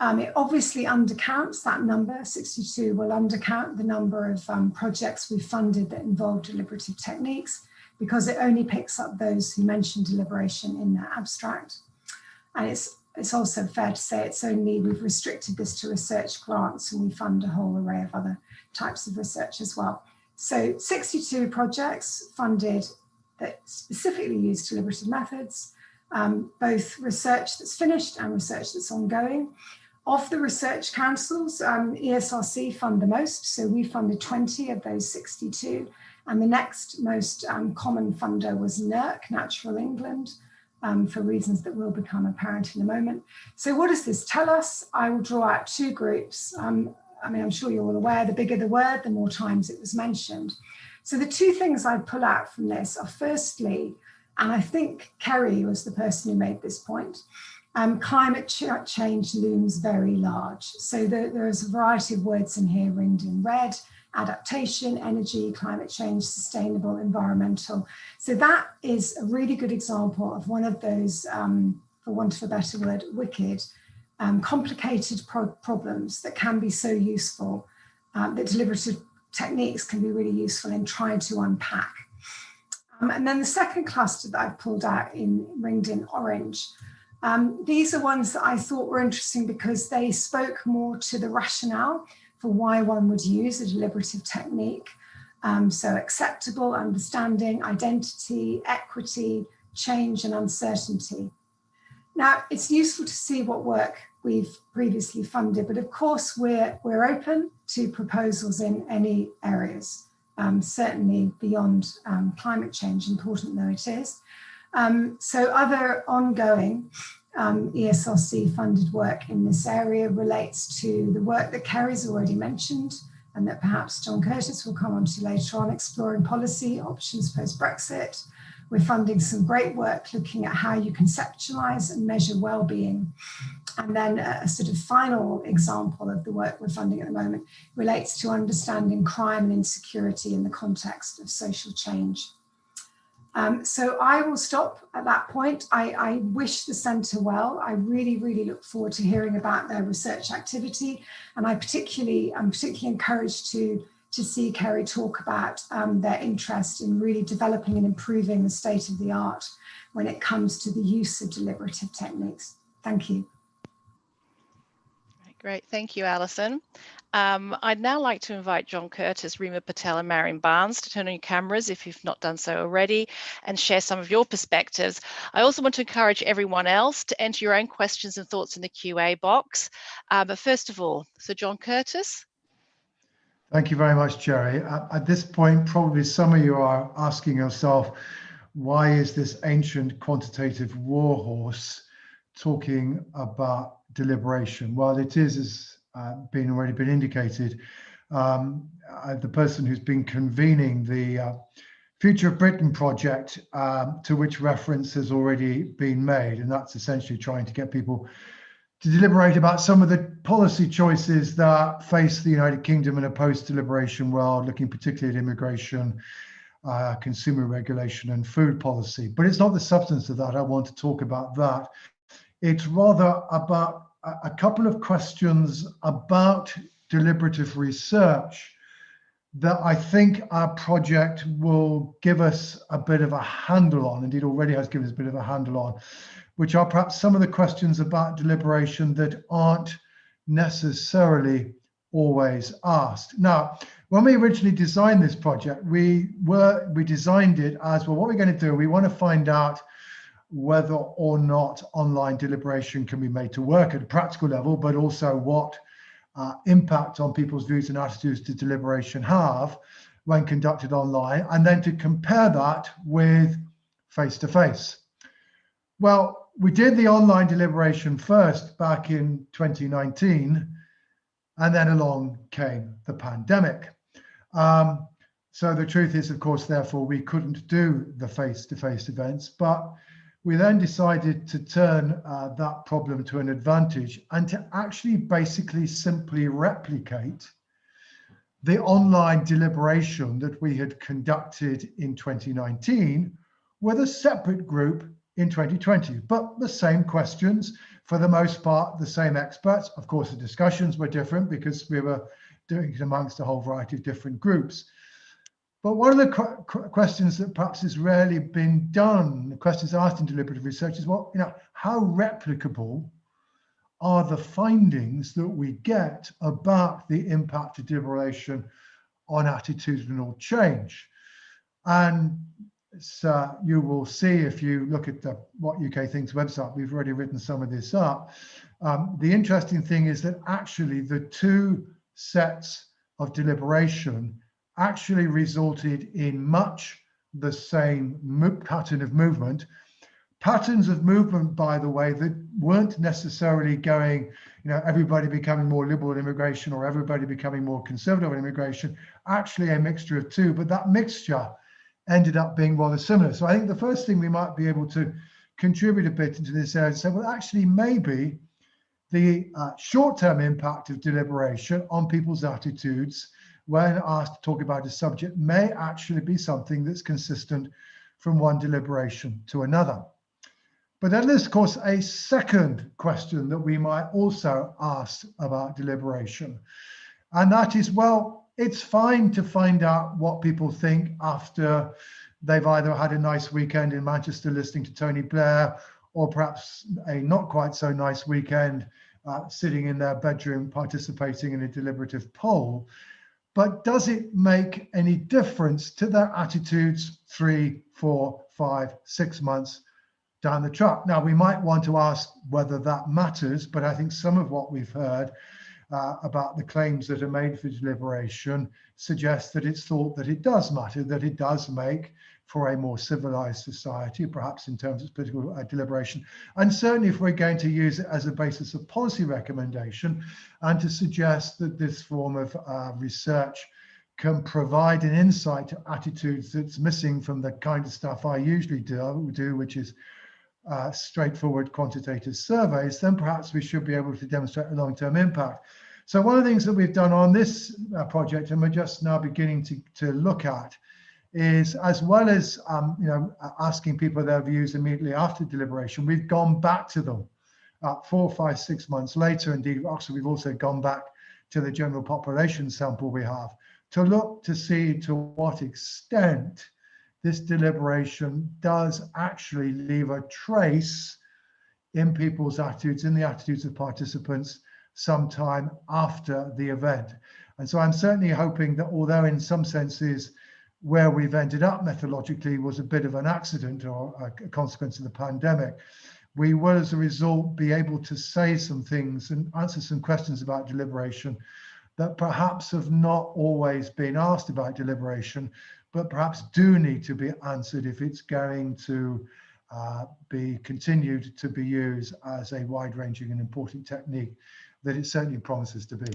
It obviously undercounts that number, 62 will undercount the number of projects we've funded that involve deliberative techniques because it only picks up those who mention deliberation in their abstract. And it's also fair to say we've restricted this to research grants and we fund a whole array of other types of research as well. So 62 projects funded that specifically use deliberative methods, both research that's finished and research that's ongoing. Of the research councils, ESRC fund the most, so we funded 20 of those 62. And the next most common funder was NERC, Natural England, for reasons that will become apparent in a moment. So what does this tell us? I will draw out two groups. I'm sure you're all aware, the bigger the word, the more times it was mentioned. So the two things I pull out from this are firstly, and I think Gerry was the person who made this point, climate change looms very large. So there's a variety of words in here ringed in red: adaptation, energy, climate change, sustainable, environmental. So that is a really good example of one of those, for want of a better word, wicked, complicated problems that can be so useful, that deliberative techniques can be really useful in trying to unpack. And then the second cluster that I've pulled out ringed in orange, these are ones that I thought were interesting because they spoke more to the rationale for why one would use a deliberative technique. So acceptable, understanding, identity, equity, change and uncertainty. Now, it's useful to see what work we've previously funded, but of course we're open to proposals in any areas, certainly beyond climate change, important though it is. So other ongoing ESRC funded work in this area relates to the work that Gerry's already mentioned and that perhaps John Curtice will come on to later on, exploring policy options post-Brexit. We're funding some great work looking at how you conceptualize and measure well-being. And then a sort of final example of the work we're funding at the moment relates to understanding crime and insecurity in the context of social change. So I will stop at that point. I wish the centre well. I really, really look forward to hearing about their research activity. And I'm particularly encouraged to see Ceri talk about their interest in really developing and improving the state of the art when it comes to the use of deliberative techniques. Thank you. Great, thank you, Alison. I'd now like to invite John Curtice, Reema Patel and Marian Barnes to turn on your cameras if you've not done so already and share some of your perspectives. I also want to encourage everyone else to enter your own questions and thoughts in the QA box. But first of all, so John Curtice. Thank you very much, Gerry. At this point, probably some of you are asking yourself, why is this ancient quantitative warhorse talking about deliberation? Well, it is, as already been indicated, the person who's been convening the Future of Britain project, to which reference has already been made, and that's essentially trying to get people to deliberate about some of the policy choices that face the United Kingdom in a post-deliberation world, looking particularly at immigration, consumer regulation and food policy. But it's not the substance of that. I want to talk about that. It's rather about a couple of questions about deliberative research that I think our project will give us a bit of a handle on, indeed already has given us a bit of a handle on, which are perhaps some of the questions about deliberation that aren't necessarily always asked. Now, when we originally designed this project, we designed it as, well, what we're going to do, we want to find out whether or not online deliberation can be made to work at a practical level, but also what impact on people's views and attitudes to deliberation have when conducted online, and then to compare that with face-to-face. Well, we did the online deliberation first back in 2019, and then along came the pandemic. So the truth is, of course, therefore, we couldn't do the face-to-face events, but we then decided to turn that problem to an advantage and to actually basically simply replicate the online deliberation that we had conducted in 2019 with a separate group in 2020, but the same questions, for the most part, the same experts. Of course, the discussions were different because we were doing it amongst a whole variety of different groups. But one of the questions that perhaps has rarely been done, the questions asked in deliberative research is, well, how replicable are the findings that we get about the impact of deliberation on attitudinal change? And so you will see if you look at the What UK Thinks website, we've already written some of this up. The interesting thing is that actually the two sets of deliberation actually resulted in much the same pattern of movement. Patterns of movement, by the way, that weren't necessarily going, everybody becoming more liberal in immigration or everybody becoming more conservative in immigration, actually a mixture of two, but that mixture ended up being rather similar. So I think the first thing we might be able to contribute a bit into this area is say, well, actually, maybe the short-term impact of deliberation on people's attitudes when asked to talk about a subject may actually be something that's consistent from one deliberation to another. But then there's, of course, a second question that we might also ask about deliberation. And that is, well, it's fine to find out what people think after they've either had a nice weekend in Manchester listening to Tony Blair, or perhaps a not quite so nice weekend sitting in their bedroom participating in a deliberative poll. But does it make any difference to their attitudes 3, 4, 5, 6 months down the track? Now, we might want to ask whether that matters, but I think some of what we've heard about the claims that are made for deliberation suggests that it's thought that it does matter, that it does make for a more civilized society, perhaps in terms of political deliberation. And certainly if we're going to use it as a basis of policy recommendation and to suggest that this form of research can provide an insight to attitudes that's missing from the kind of stuff I usually do, which is straightforward quantitative surveys, then perhaps we should be able to demonstrate a long-term impact. So one of the things that we've done on this project, and we're just now beginning to look at, is, as well as asking people their views immediately after deliberation, we've gone back to them 4, 5, 6 months later. Indeed, actually, we've also gone back to the general population sample we have to look to see to what extent this deliberation does actually leave a trace in people's attitudes, in the attitudes of participants sometime after the event. And so I'm certainly hoping that, although in some senses where we've ended up methodologically was a bit of an accident or a consequence of the pandemic, we will as a result be able to say some things and answer some questions about deliberation that perhaps have not always been asked about deliberation, but perhaps do need to be answered if it's going to be continued to be used as a wide-ranging and important technique that it certainly promises to be.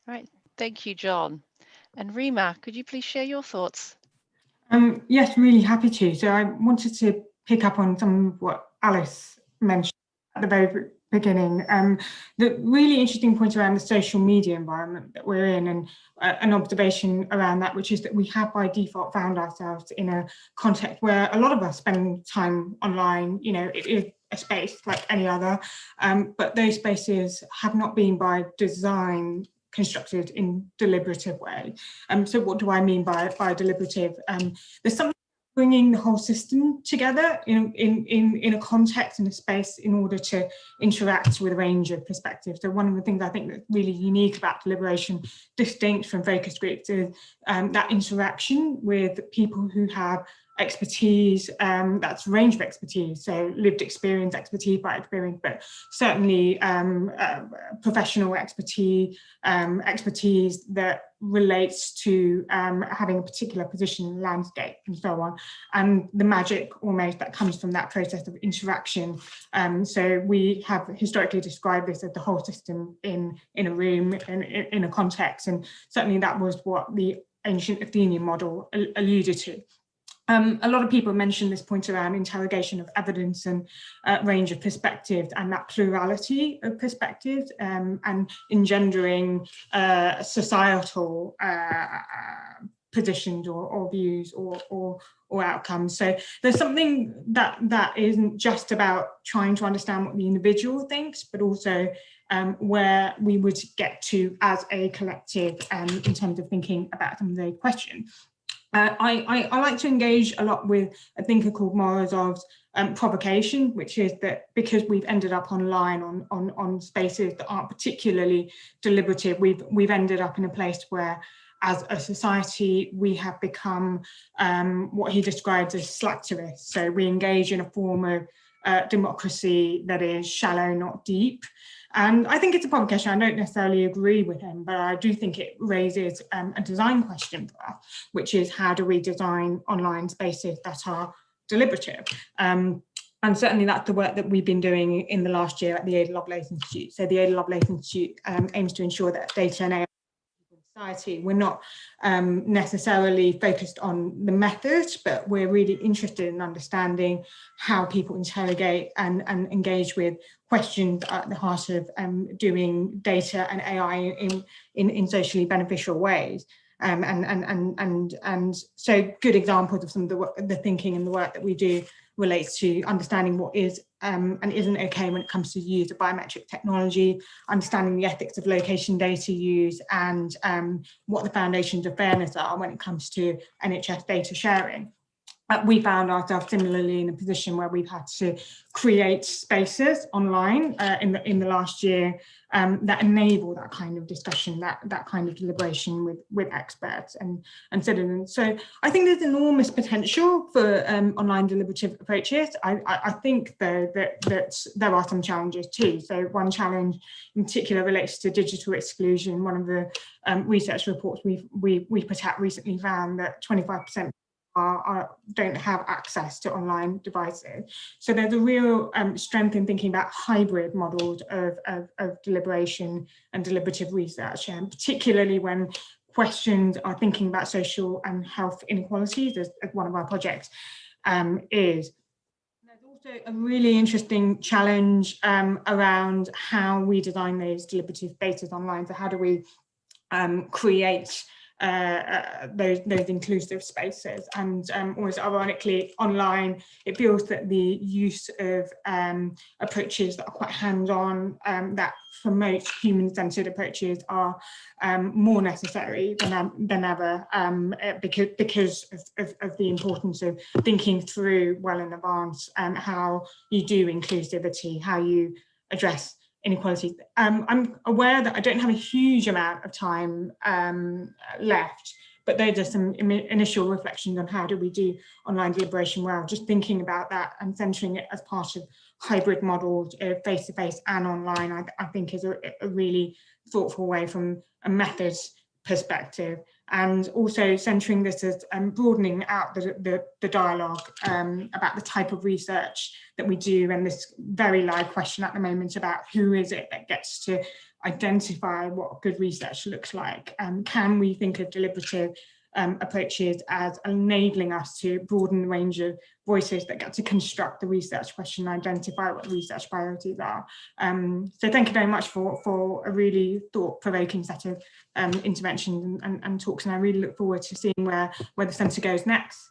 Right, thank you, John. And Reema, could you please share your thoughts? Yes, really happy to. So I wanted to pick up on some of what Alice mentioned at the very beginning. The really interesting point around the social media environment that we're in, and an observation around that, which is that we have by default found ourselves in a context where a lot of us spend time online. It is a space like any other, but those spaces have not been by design constructed in deliberative way. So what do I mean by deliberative? There's something bringing the whole system together in a context, in a space, in order to interact with a range of perspectives. So one of the things I think that's really unique about deliberation, distinct from focus groups, is that interaction with people who have expertise, that's a range of expertise, so lived experience, expertise by experience, but certainly professional expertise, expertise that relates to having a particular position in the landscape and so on, and the magic almost that comes from that process of interaction. So we have historically described this as the whole system in a room, in a context, and certainly that was what the ancient Athenian model alluded to. A lot of people mention this point around interrogation of evidence and range of perspectives, and that plurality of perspectives, and engendering societal positions or views or outcomes. So there's something that isn't just about trying to understand what the individual thinks, but also where we would get to as a collective in terms of thinking about some of the questions. I like to engage a lot with a thinker called Morozov's provocation, which is that because we've ended up online on spaces that aren't particularly deliberative, we've ended up in a place where, as a society, we have become what he describes as slacktivists. So we engage in a form of democracy that is shallow, not deep. And I think it's a provocation. I don't necessarily agree with him, but I do think it raises a design question for us, which is how do we design online spaces that are deliberative? And certainly that's the work that we've been doing in the last year at the Ada Lovelace Institute. So the Ada Lovelace Institute aims to ensure that data and AI society, we're not necessarily focused on the methods, but we're really interested in understanding how people interrogate and engage with questions at the heart of doing data and AI in socially beneficial ways. And so good examples of some of the thinking and the work that we do relates to understanding what is and isn't okay when it comes to use of biometric technology, understanding the ethics of location data use, and what the foundations of fairness are when it comes to NHS data sharing. We found ourselves similarly in a position where we've had to create spaces online in the last year that enable that kind of discussion, that kind of deliberation with experts and citizens. So I think there's enormous potential for online deliberative approaches. I think though that there are some challenges too. So one challenge in particular relates to digital exclusion. One of the research reports we put out recently found that 25% don't have access to online devices. So there's a real strength in thinking about hybrid models of deliberation and deliberative research, and particularly when questions are thinking about social and health inequalities, as one of our projects is. There's also a really interesting challenge around how we design those deliberative spaces online. So how do we create those inclusive spaces. And almost ironically, online, it feels that the use of approaches that are quite hands-on, that promote human-centered approaches, are more necessary than ever, because of the importance of thinking through well in advance how you do inclusivity, how you address inequalities. I'm aware that I don't have a huge amount of time left, but those are some initial reflections on how do we do online deliberation well. Just thinking about that and centering it as part of hybrid models, face-to-face and online, I think is a really thoughtful way from a methods perspective, and also centering this as broadening out the dialogue about the type of research that we do, and this very live question at the moment about who is it that gets to identify what good research looks like. Can we think of deliberative approaches as enabling us to broaden the range of voices that get to construct the research question and identify what the research priorities are. So thank you very much for a really thought-provoking set of interventions and talks, and I really look forward to seeing where the centre goes next.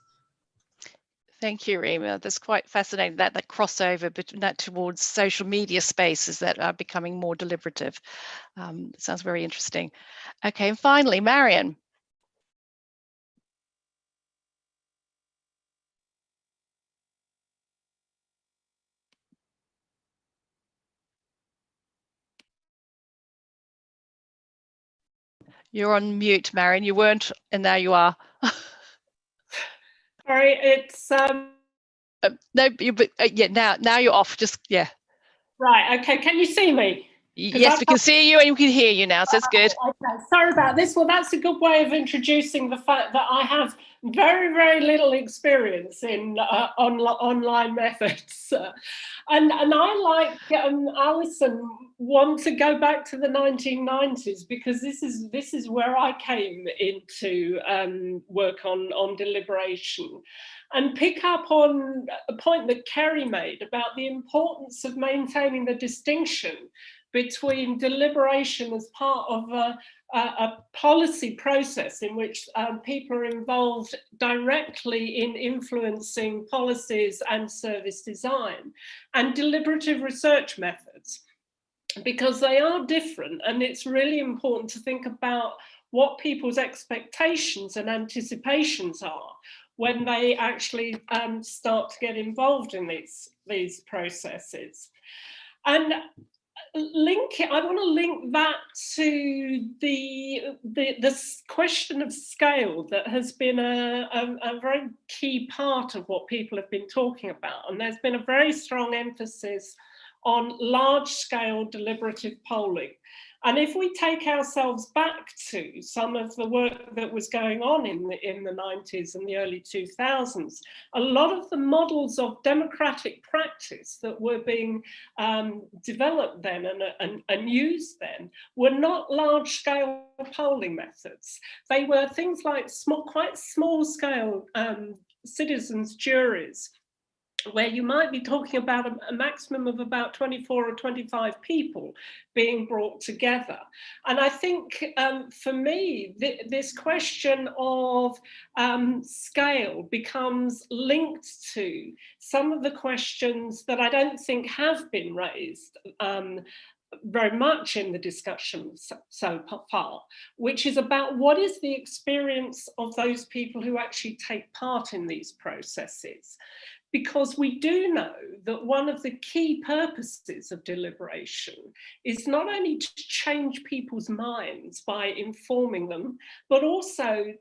Thank you, Reema. That's quite fascinating, that crossover between that towards social media spaces that are becoming more deliberative. Sounds very interesting. Okay, and finally, Marian. You're on mute, Marian. You weren't, and now you are. Sorry, it's no, yeah. Now you're off. Just yeah. Right. Okay. Can you see me? Yes, we can see you and we can hear you now, so it's good. Okay. Sorry about this. Well, that's a good way of introducing the fact that I have very, very little experience in online methods. And I, like Alison, want to go back to the 1990s, because this is where I came into work on deliberation, and pick up on a point that Kerry made about the importance of maintaining the distinction between deliberation as part of a policy process in which people are involved directly in influencing policies and service design, and deliberative research methods, because they are different, and it's really important to think about what people's expectations and anticipations are when they actually start to get involved in these processes. And I want to link that to the question of scale that has been a very key part of what people have been talking about. And there's been a very strong emphasis on large-scale deliberative polling. And if we take ourselves back to some of the work that was going on in the 90s and the early 2000s, a lot of the models of democratic practice that were being developed then and used then were not large-scale polling methods. They were things like quite small-scale citizens' juries, where you might be talking about a maximum of about 24 or 25 people being brought together. And I think for me, this question of scale becomes linked to some of the questions that I don't think have been raised very much in the discussion so far, which is about what is the experience of those people who actually take part in these processes. Because we do know that one of the key purposes of deliberation is not only to change people's minds by informing them, but also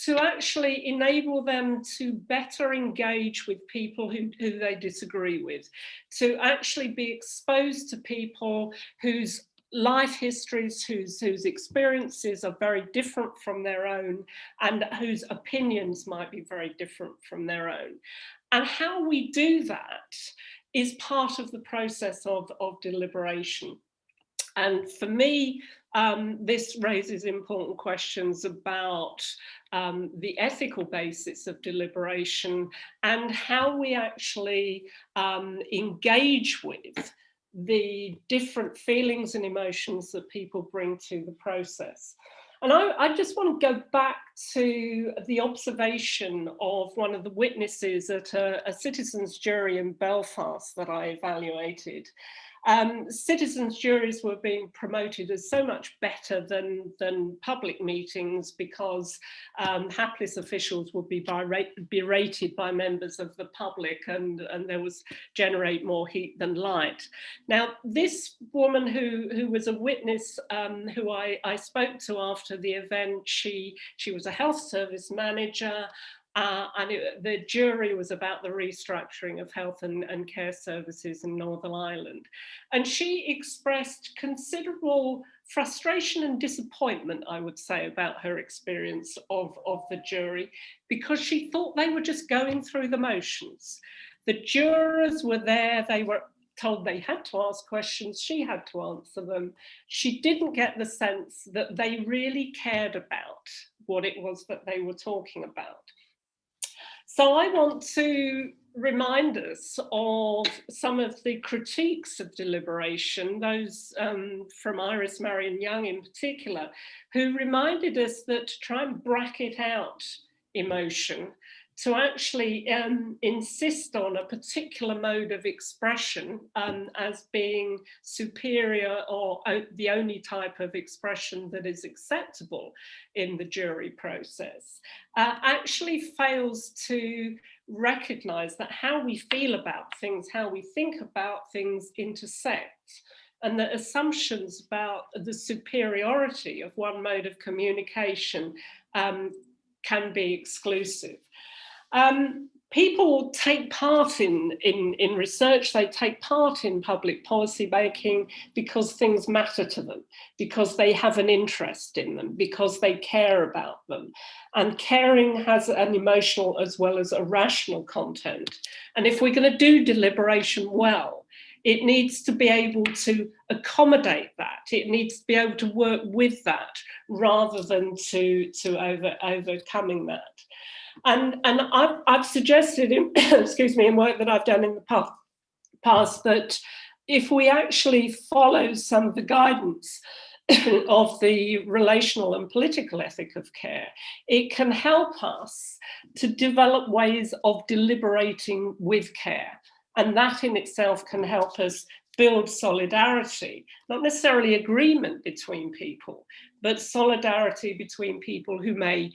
to actually enable them to better engage with people who they disagree with, to actually be exposed to people whose life histories, whose experiences are very different from their own, and whose opinions might be very different from their own. And how we do that is part of the process of deliberation. And for me, this raises important questions about the ethical basis of deliberation and how we actually engage with the different feelings and emotions that people bring to the process. And I just want to go back to the observation of one of the witnesses at a citizens' jury in Belfast that I evaluated. Citizens' juries were being promoted as so much better than public meetings because hapless officials would be berated by members of the public, and there was generate more heat than light. Now, this woman who was a witness who I spoke to after the event, she was a health service manager. The jury was about the restructuring of health and care services in Northern Ireland. And she expressed considerable frustration and disappointment, I would say, about her experience of the jury, because she thought they were just going through the motions. The jurors were there, they were told they had to ask questions, she had to answer them. She didn't get the sense that they really cared about what it was that they were talking about. So I want to remind us of some of the critiques of deliberation, those from Iris Marion Young in particular, who reminded us that to try and bracket out emotion, to actually insist on a particular mode of expression as being superior or the only type of expression that is acceptable in the jury process, actually fails to recognize that how we feel about things, how we think about things intersect, and that assumptions about the superiority of one mode of communication can be exclusive. People take part in research, they take part in public policy making because things matter to them, because they have an interest in them, because they care about them. And caring has an emotional as well as a rational content. And if we're going to do deliberation well, it needs to be able to accommodate that. It needs to be able to work with that rather than to overcoming that. And I've suggested in, excuse me, in work that I've done in the past that if we actually follow some of the guidance of the relational and political ethic of care, it can help us to develop ways of deliberating with care. And that in itself can help us build solidarity, not necessarily agreement between people, but solidarity between people who may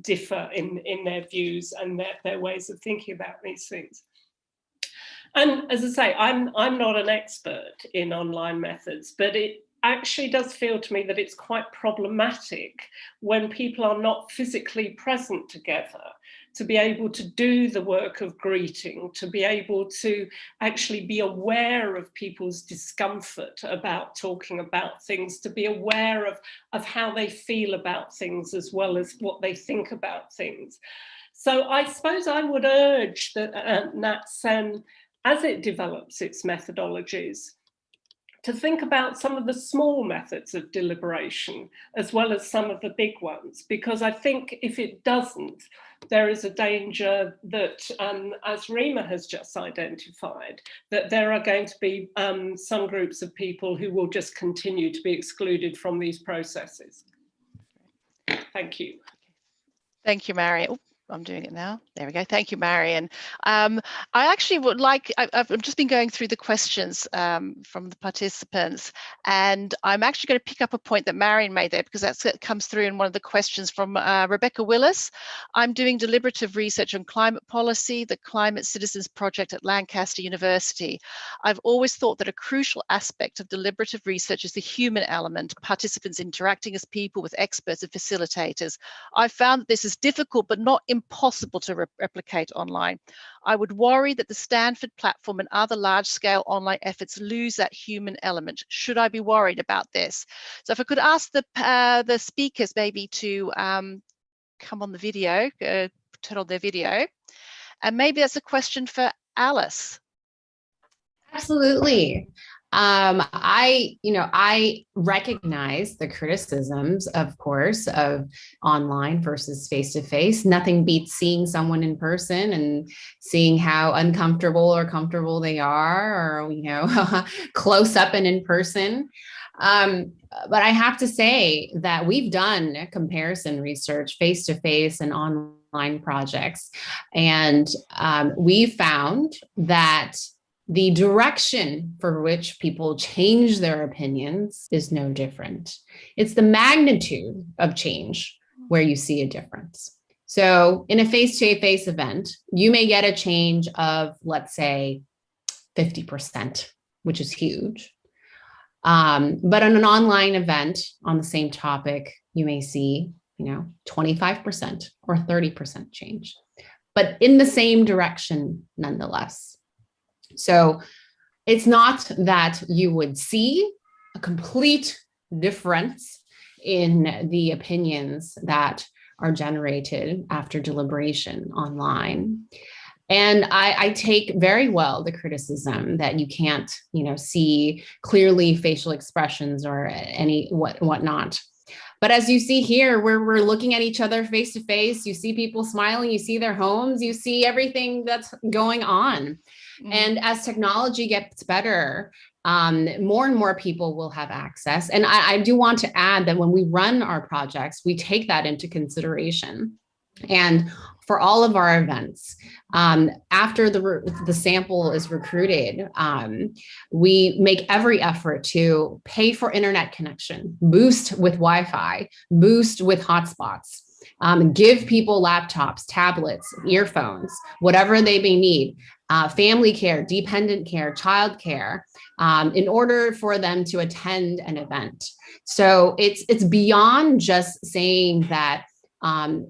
differ in their views and their ways of thinking about these things. And as I say, I'm not an expert in online methods, but it actually does feel to me that it's quite problematic when people are not physically present together to be able to do the work of greeting, to be able to actually be aware of people's discomfort about talking about things, to be aware of how they feel about things as well as what they think about things. So I suppose I would urge that NatCen, as it develops its methodologies, to think about some of the small methods of deliberation as well as some of the big ones, because I think if it doesn't, there is a danger that, as Reema has just identified, that there are going to be some groups of people who will just continue to be excluded from these processes. Thank you. Thank you, Marian. Oh, I'm doing it now. There we go. Thank you, Marian. I actually would like, I've just been going through the questions from the participants, and I'm actually going to pick up a point that Marian made there because that comes through in one of the questions from Rebecca Willis. I'm doing deliberative research on climate policy, the Climate Citizens Project at Lancaster University. I've always thought that a crucial aspect of deliberative research is the human element, participants interacting as people with experts and facilitators. I've found that this is difficult, but not impossible to replicate online. I would worry that the Stanford platform and other large-scale online efforts lose that human element. Should I be worried about this? So if I could ask the speakers maybe to come on the video, turn on their video, and maybe that's a question for Alice. Absolutely. I recognize the criticisms, of course, of online versus face-to-face. Nothing beats seeing someone in person and seeing how uncomfortable or comfortable they are, or, close up and in person. But I have to say that we've done comparison research face-to-face and online projects. And we found that the direction for which people change their opinions is no different. It's the magnitude of change where you see a difference. So in a face-to-face event, you may get a change of, let's say, 50%, which is huge. But on an online event on the same topic, you may see, 25% or 30% change, but in the same direction nonetheless. So it's not that you would see a complete difference in the opinions that are generated after deliberation online. And I take very well the criticism that you can't, see clearly facial expressions or any whatnot. But as you see here, we're looking at each other face to face, you see people smiling, you see their homes, you see everything that's going on. Mm-hmm. And as technology gets better, more and more people will have access. And I do want to add that when we run our projects, we take that into consideration. And for all of our events, after the sample is recruited, we make every effort to pay for internet connection, boost with Wi-Fi, boost with hotspots, give people laptops, tablets, earphones, whatever they may need, family care, dependent care, child care, in order for them to attend an event. So it's beyond just saying that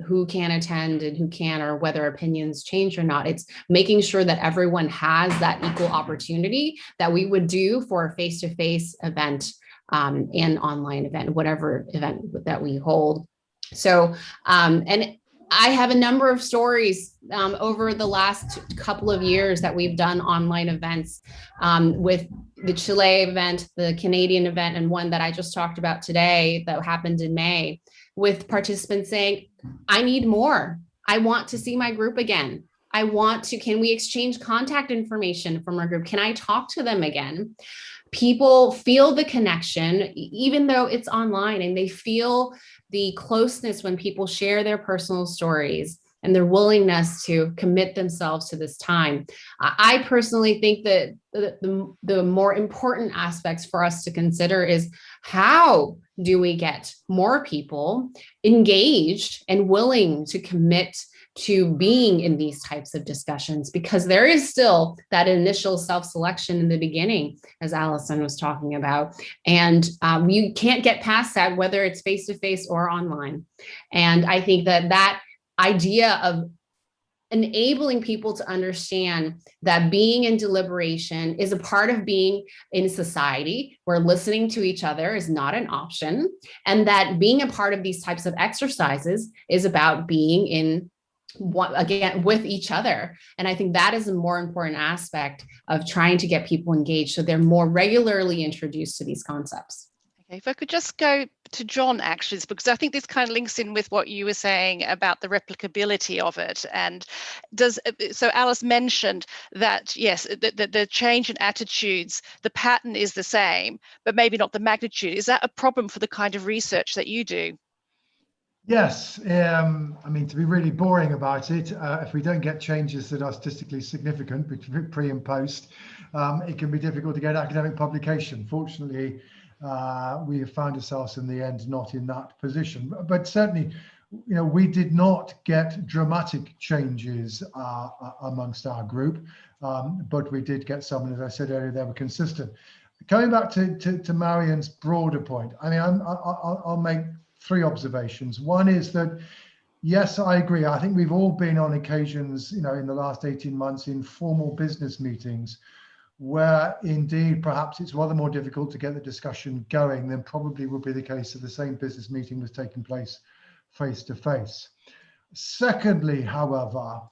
who can attend and who can, or whether opinions change or not. It's making sure that everyone has that equal opportunity that we would do for a face-to-face event and online event, whatever event that we hold. So, and I have a number of stories over the last couple of years that we've done online events with the Chile event, the Canadian event, and one that I just talked about today that happened in May, with participants saying, I need more. I want to see my group again. Can we exchange contact information from our group? Can I talk to them again? People feel the connection, even though it's online, and they feel the closeness when people share their personal stories and their willingness to commit themselves to this time. I personally think that the more important aspects for us to consider is, how do we get more people engaged and willing to commit to being in these types of discussions? Because there is still that initial self-selection in the beginning, as Alison was talking about, and you can't get past that, whether it's face-to-face or online. And I think that idea of enabling people to understand that being in deliberation is a part of being in society, where listening to each other is not an option, and that being a part of these types of exercises is about being in again with each other. And I think that is a more important aspect of trying to get people engaged, so they're more regularly introduced to these concepts. Okay, if I could just go to John, actually, because I think this kind of links in with what you were saying about the replicability of it. And so Alice mentioned that, yes, the change in attitudes, the pattern is the same, but maybe not the magnitude. Is that a problem for the kind of research that you do? Yes, I mean, to be really boring about it, if we don't get changes that are statistically significant between pre and post, it can be difficult to get academic publication. Fortunately, we have found ourselves in the end not in that position, but certainly, we did not get dramatic changes amongst our group, but we did get some, and as I said earlier, they were consistent. Coming back to Marian's broader point, I mean, I'll make three observations. One is that, yes, I agree. I think we've all been on occasions, in the last 18 months in formal business meetings where indeed perhaps it's rather more difficult to get the discussion going than probably would be the case if the same business meeting was taking place face to face. Secondly, however,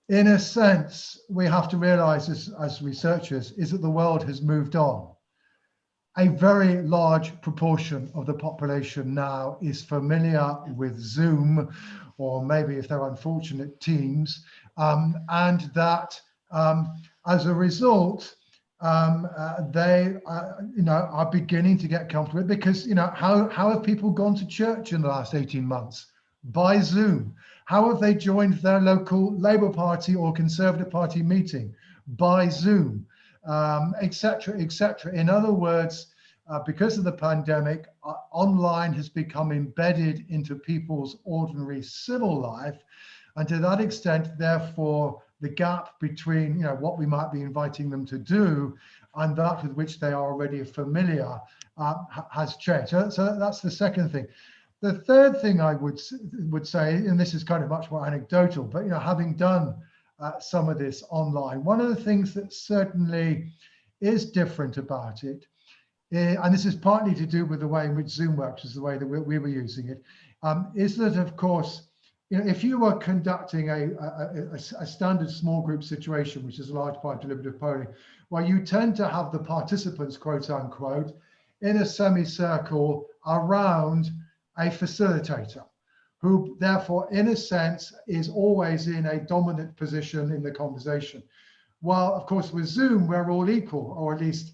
in a sense, we have to realize as researchers is that the world has moved on. A very large proportion of the population now is familiar with Zoom, or maybe if they're unfortunate, Teams, and that as a result, they are beginning to get comfortable because how have people gone to church in the last 18 months? By Zoom. How have they joined their local Labour Party or Conservative Party meeting? By Zoom, etc., etc. In other words, because of the pandemic, online has become embedded into people's ordinary civil life, and to that extent, therefore, the gap between what we might be inviting them to do and that with which they are already familiar has changed. So that's the second thing. The third thing I would say, and this is kind of much more anecdotal, but having done some of this online, one of the things that certainly is different about it, and this is partly to do with the way in which Zoom works, is the way that we were using it, is that of course, if you were conducting a standard small group situation, which is a large part of deliberative polling, where you tend to have the participants, quote unquote, in a semicircle around a facilitator, who therefore, in a sense, is always in a dominant position in the conversation. While, of course, with Zoom, we're all equal, or at least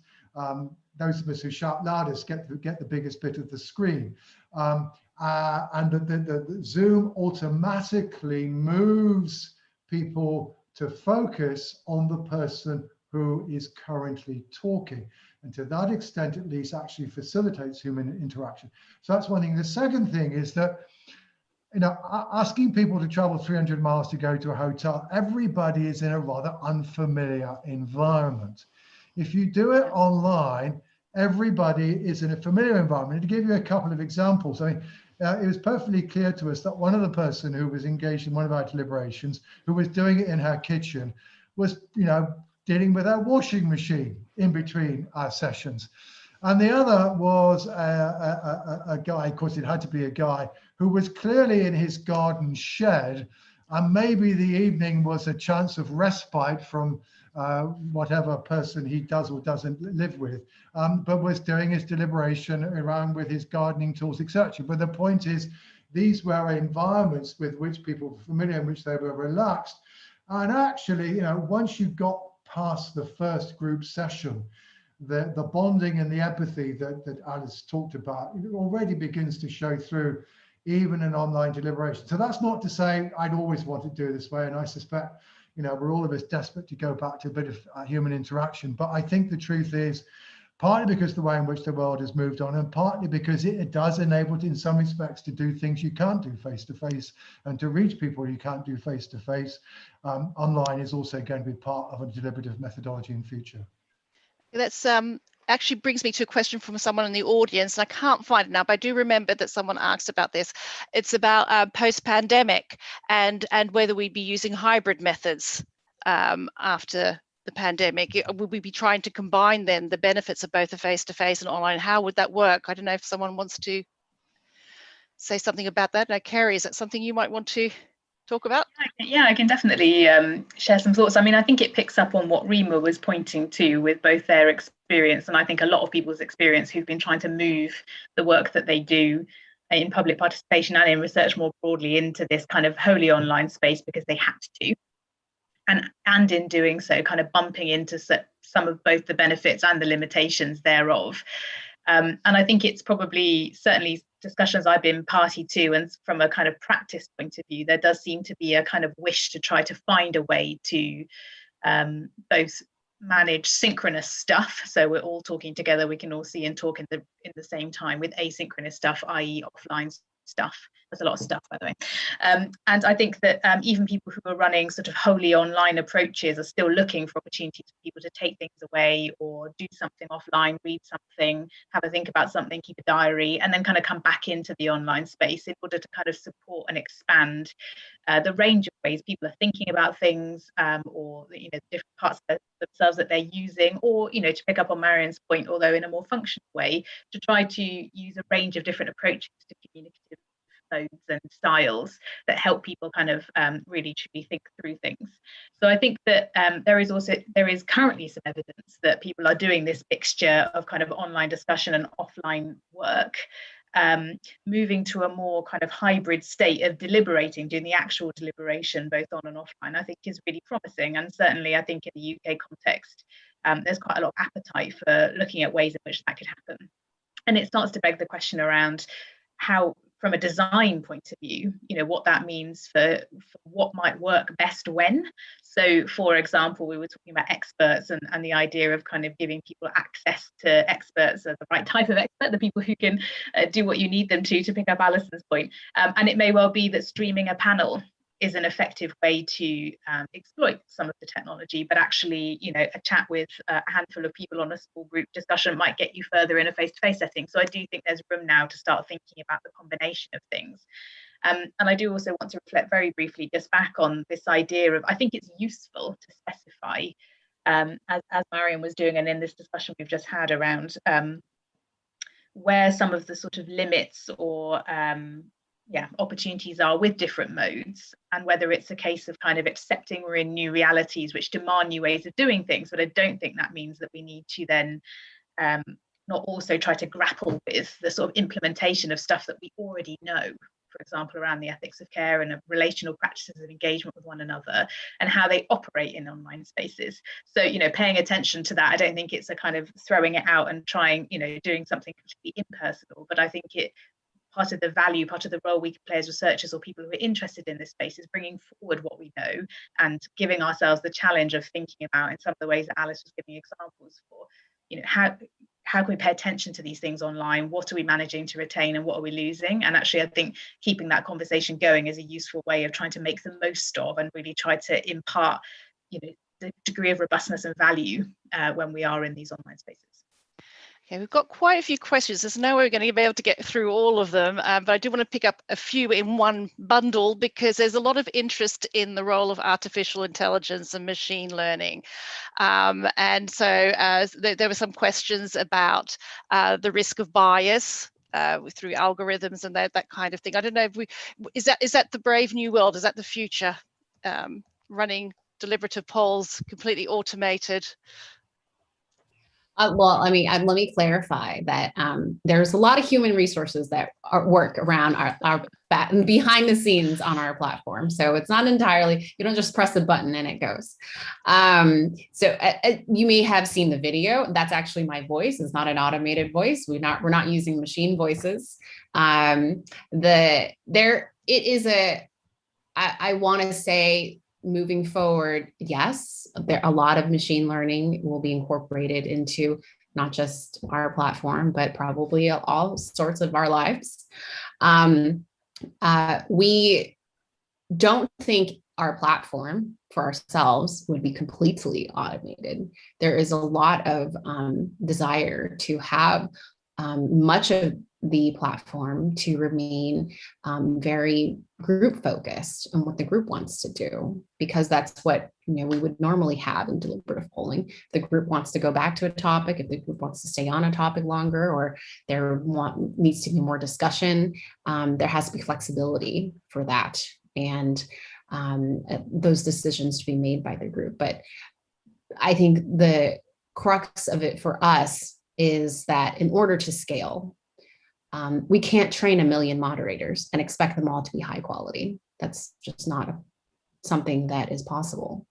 those of us who shout loudest get the biggest bit of the screen. And the Zoom automatically moves people to focus on the person who is currently talking. And to that extent, at least, actually facilitates human interaction. So that's one thing. The second thing is that, asking people to travel 300 miles to go to a hotel, everybody is in a rather unfamiliar environment. If you do it online, everybody is in a familiar environment. To give you a couple of examples, I mean, it was perfectly clear to us that one of the person who was engaged in one of our deliberations, who was doing it in her kitchen, was, dealing with her washing machine in between our sessions. And the other was a guy, of course it had to be a guy, who was clearly in his garden shed, and maybe the evening was a chance of respite from whatever person he does or doesn't live with, but was doing his deliberation around with his gardening tools, etc. But the point is, these were environments with which people were familiar, in which they were relaxed. And actually, once you got past the first group session, the bonding and the empathy that Alice talked about, it already begins to show through even in online deliberation. So that's not to say I'd always want to do it this way, and I suspect we're all of us desperate to go back to a bit of human interaction. But I think the truth is, partly because the way in which the world has moved on, and partly because it does enable it in some respects to do things you can't do face-to-face, and to reach people you can't do face-to-face, online is also going to be part of a deliberative methodology in future. That's actually brings me to a question from someone in the audience, and I can't find it now, but I do remember that someone asked about this. It's about post-pandemic and whether we'd be using hybrid methods after the pandemic. Would we be trying to combine then the benefits of both the face-to-face and online? How would that work? I don't know if someone wants to say something about that. Now, Ceri, is that something you might want to talk about? Yeah, I can definitely share some thoughts. I mean, I think it picks up on what Reema was pointing to with both their experience, and I think a lot of people's experience who've been trying to move the work that they do in public participation and in research more broadly into this kind of wholly online space because they had to. And in doing so, kind of bumping into some of both the benefits and the limitations thereof. And I think it's probably certainly discussions I've been party to, and from a kind of practice point of view, there does seem to be a kind of wish to try to find a way to both manage synchronous stuff, so we're all talking together, we can all see and talk in the same time, with asynchronous stuff, i.e. offline stuff. There's a lot of stuff, by the way. And I think that even people who are running sort of wholly online approaches are still looking for opportunities for people to take things away or do something offline, read something, have a think about something, keep a diary, and then kind of come back into the online space in order to kind of support and expand the range of ways people are thinking about things, or different parts of themselves that they're using, or to pick up on Marian's point, although in a more functional way, to try to use a range of different approaches to communicative modes and styles that help people kind of really truly think through things. So I think that there is currently some evidence that people are doing this mixture of kind of online discussion and offline work, moving to a more kind of hybrid state of deliberating, doing the actual deliberation both on and offline, I think is really promising. And certainly I think in the UK context, there's quite a lot of appetite for looking at ways in which that could happen. And it starts to beg the question around how, from a design point of view, what that means for what might work best when. So, for example, we were talking about experts and the idea of kind of giving people access to experts, the right type of expert, the people who can do what you need them to pick up Alison's point. And it may well be that streaming a panel is an effective way to exploit some of the technology, but actually, a chat with a handful of people on a small group discussion might get you further in a face-to-face setting. So I do think there's room now to start thinking about the combination of things. And I do also want to reflect very briefly just back on this idea of, I think it's useful to specify, as Marian was doing, and in this discussion we've just had around where some of the sort of limits or opportunities are with different modes, and whether it's a case of kind of accepting we're in new realities which demand new ways of doing things. But I don't think that means that we need to then not also try to grapple with the sort of implementation of stuff that we already know, for example, around the ethics of care and relational practices of engagement with one another and how they operate in online spaces. So, paying attention to that, I don't think it's a kind of throwing it out and trying, doing something completely impersonal, but I think part of the value, part of the role we can play as researchers or people who are interested in this space is bringing forward what we know and giving ourselves the challenge of thinking about, in some of the ways that Alice was giving examples for, how can we pay attention to these things online? What are we managing to retain and what are we losing? And actually, I think keeping that conversation going is a useful way of trying to make the most of and really try to impart, the degree of robustness and value when we are in these online spaces. Okay, we've got quite a few questions. There's no way we're going to be able to get through all of them, but I do want to pick up a few in one bundle because there's a lot of interest in the role of artificial intelligence and machine learning. And so there were some questions about the risk of bias through algorithms and that kind of thing. I don't know if is that the brave new world? Is that the future? Running deliberative polls completely automated? Well, let me clarify that there's a lot of human resources that work around our behind the scenes on our platform. So it's not entirely, you don't just press a button and it goes. So you may have seen the video. That's actually my voice. It's not an automated voice. We're not using machine voices. I want to say, moving forward, yes, a lot of machine learning will be incorporated into not just our platform, but probably all sorts of our lives. We don't think our platform for ourselves would be completely automated. There is a lot of desire to have much of the platform to remain very group focused on what the group wants to do, because that's what we would normally have in deliberative polling. If the group wants to go back to a topic, if the group wants to stay on a topic longer, or there needs to be more discussion, there has to be flexibility for that, and those decisions to be made by the group. But I think the crux of it for us is that in order to scale, we can't train 1 million moderators and expect them all to be high quality. That's just not something that is possible.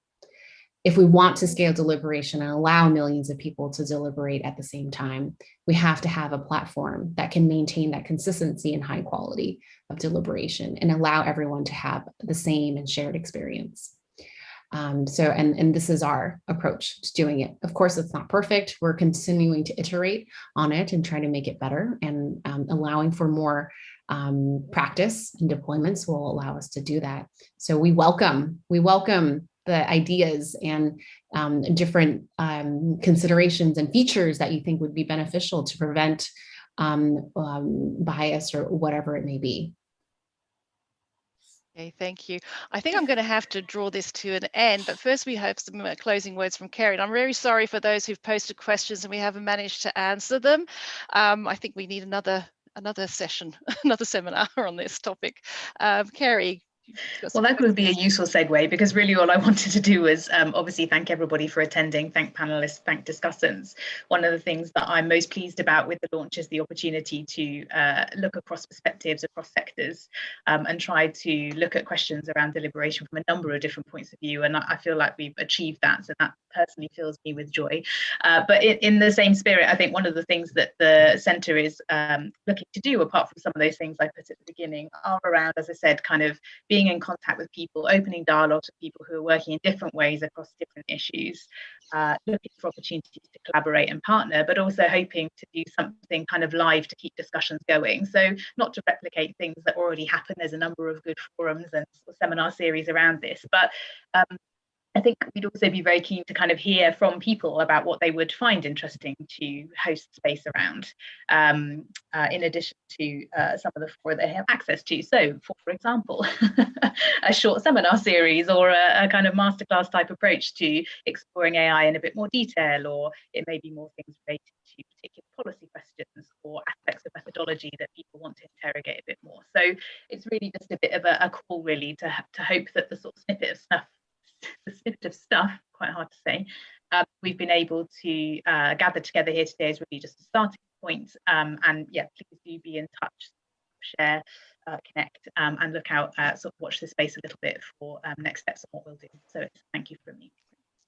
If we want to scale deliberation and allow millions of people to deliberate at the same time, we have to have a platform that can maintain that consistency and high quality of deliberation and allow everyone to have the same and shared experience. And this is our approach to doing it. Of course, it's not perfect. We're continuing to iterate on it and try to make it better, and allowing for more practice and deployments will allow us to do that. So we welcome the ideas and different considerations and features that you think would be beneficial to prevent bias or whatever it may be. Okay, thank you. I think I'm going to have to draw this to an end, but first we have some closing words from Ceri. And I'm very sorry for those who've posted questions and we haven't managed to answer them. I think we need another session, another seminar on this topic. Ceri, Well, that would be a useful segue, because really all I wanted to do was obviously thank everybody for attending, thank panelists, thank discussants. One of the things that I'm most pleased about with the launch is the opportunity to look across perspectives, across sectors, and try to look at questions around deliberation from a number of different points of view. And I feel like we've achieved that, so that personally fills me with joy. But in the same spirit, I think one of the things that the centre is looking to do, apart from some of those things I put at the beginning, are around, as I said, kind of being in contact with people, opening dialogues with people who are working in different ways across different issues, looking for opportunities to collaborate and partner, but also hoping to do something kind of live to keep discussions going. So not to replicate things that already happen. There's a number of good forums and seminar series around this, but I think we'd also be very keen to kind of hear from people about what they would find interesting to host space around, in addition to some of the fora they have access to. So, for example, a short seminar series, or a kind of masterclass type approach to exploring AI in a bit more detail, or it may be more things related to particular policy questions or aspects of methodology that people want to interrogate a bit more. So it's really just a bit of a call, really, to hope that the sort of snippet of stuff, quite hard to say, we've been able to gather together here today is really just a starting point. And yeah, please do be in touch, share, connect, and look out, sort of watch this space a little bit for next steps on what we'll do. So thank you from me.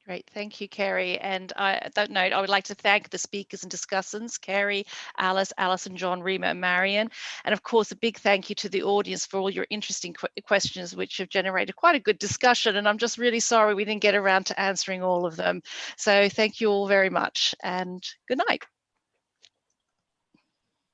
Great, thank you, Ceri. And on that note, I would like to thank the speakers and discussants, Ceri, Alice, Alison, John, Reema, and Marian. And of course, a big thank you to the audience for all your interesting questions, which have generated quite a good discussion. And I'm just really sorry we didn't get around to answering all of them. So thank you all very much, and good night.